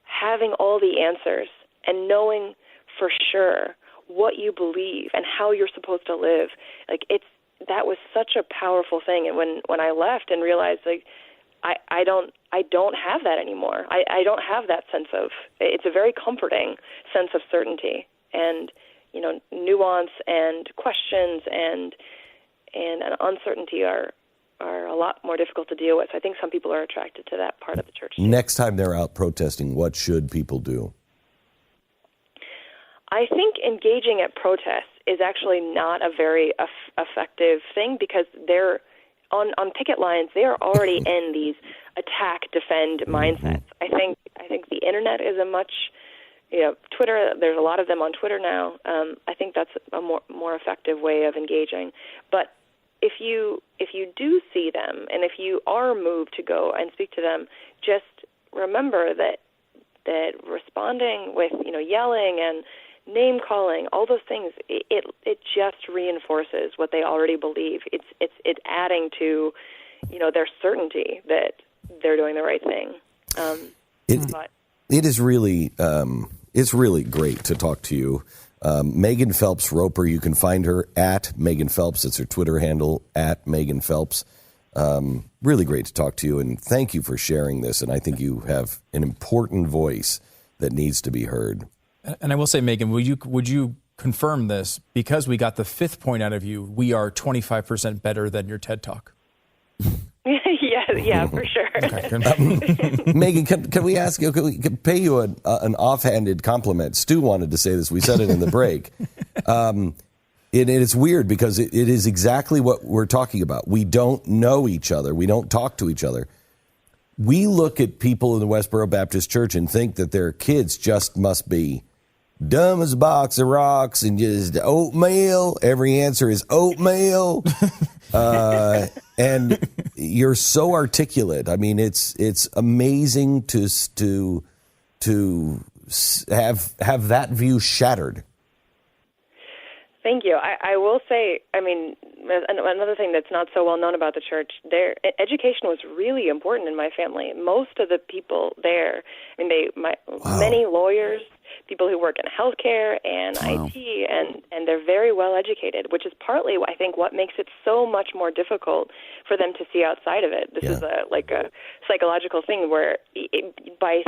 having all the answers and knowing for sure what you believe and how you're supposed to live. That was such a powerful thing. And when I left and realized, I don't have that anymore. I don't have that sense of, it's a very comforting sense of certainty and, nuance and questions and an uncertainty are a lot more difficult to deal with. So I think some people are attracted to that part of the church too. Next time they're out protesting, what should people do? I think engaging at protests is actually not a very effective thing, because they're on picket lines. They are already in these attack, defend mindsets. I think the internet is a much, Twitter. There's a lot of them on Twitter now. I think that's a more effective way of engaging. But if you do see them, and if you are moved to go and speak to them, just remember that responding with yelling and name calling, all those things, it just reinforces what they already believe. It's adding to their certainty that they're doing the right thing. It is really it's really great to talk to you. Megan Phelps Roper, you can find her at Megan Phelps. It's her Twitter handle, at Megan Phelps. Really great to talk to you, and thank you for sharing this. And I think you have an important voice that needs to be heard. And I will say, Megan, would you confirm this? Because we got the 5th point out of you, we are 25% better than your TED Talk. Yeah, for sure. Okay. Megan, can we ask you, can we pay you an offhanded compliment? Stu wanted to say this. We said it in the break. It's weird because it is exactly what we're talking about. We don't know each other. We don't talk to each other. We look at people in the Westboro Baptist Church and think that their kids just must be dumb as a box of rocks and just oatmeal. Every answer is oatmeal. And you're so articulate. It's amazing to have that view shattered. Thank you. I will say, another thing that's not so well known about the church, education was really important in my family. Most of the people there, many lawyers, people who work in healthcare and IT, and they're very well educated, which is partly, I think, what makes it so much more difficult for them to see outside of it. This is a psychological thing where by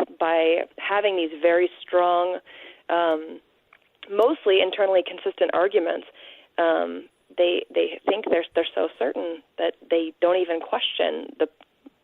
having these very strong, mostly internally consistent arguments, they think they're so certain that they don't even question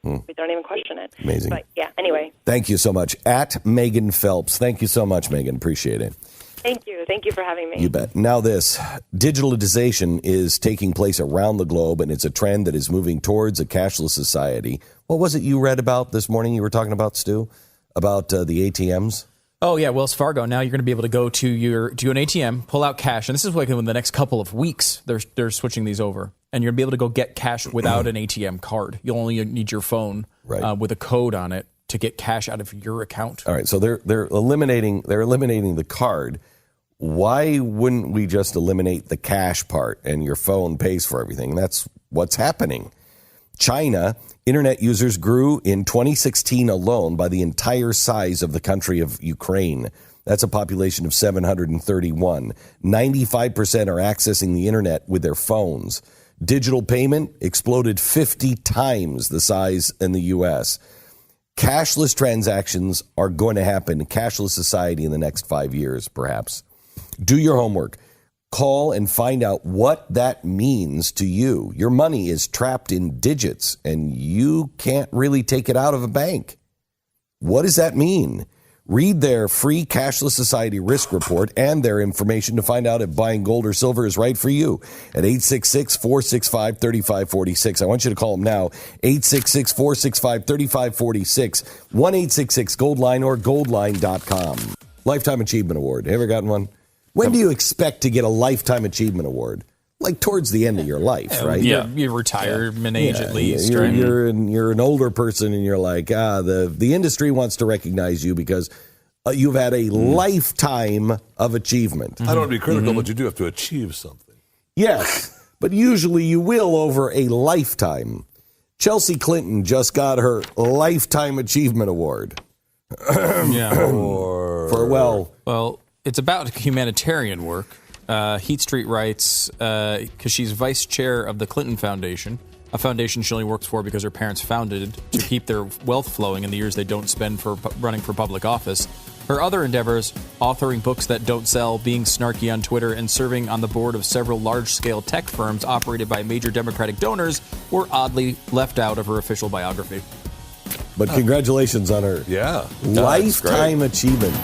We don't even question it. Amazing. But yeah, anyway. Thank you so much. At Megan Phelps. Thank you so much, Megan. Appreciate it. Thank you. Thank you for having me. You bet. Now this, digitalization is taking place around the globe, and it's a trend that is moving towards a cashless society. What was it you read about this morning you were talking about, Stu? About the ATMs? Oh, yeah, Wells Fargo. Now you're going to be able to go to an ATM, pull out cash, and this is like in the next couple of weeks they're switching these over. And you're going to be able to go get cash without an ATM card. You'll only need your phone with a code on it to get cash out of your account. All right, so they're eliminating the card. Why wouldn't we just eliminate the cash part and your phone pays for everything? That's what's happening. China, internet users grew in 2016 alone by the entire size of the country of Ukraine. That's a population of 731. 95% are accessing the internet with their phones. Digital payment exploded 50 times the size in the U.S. Cashless transactions are going to happen, cashless society in the next 5 years, perhaps. Do your homework. Call and find out what that means to you. Your money is trapped in digits, and you can't really take it out of a bank. What does that mean? Read their free Cashless Society Risk Report and their information to find out if buying gold or silver is right for you at 866-465-3546. I want you to call them now, 866-465-3546, 1-866-GOLDLINE or goldline.com. Lifetime Achievement Award. Ever gotten one? When do you expect to get a Lifetime Achievement Award? Like towards the end of your life, right? Yeah, your retirement age at least. You're an older person, and you're like, the industry wants to recognize you because you've had a lifetime of achievement. I don't want to be critical, but you do have to achieve something. Yes, but usually you will over a lifetime. Chelsea Clinton just got her Lifetime Achievement Award. Well, it's about humanitarian work. Heat Street writes, because she's vice chair of the Clinton Foundation, a foundation she only works for because her parents founded it to keep their wealth flowing in the years they don't spend for running for public office. Her other endeavors, authoring books that don't sell, being snarky on Twitter, and serving on the board of several large-scale tech firms operated by major Democratic donors, were oddly left out of her official biography. But congratulations on her lifetime achievement.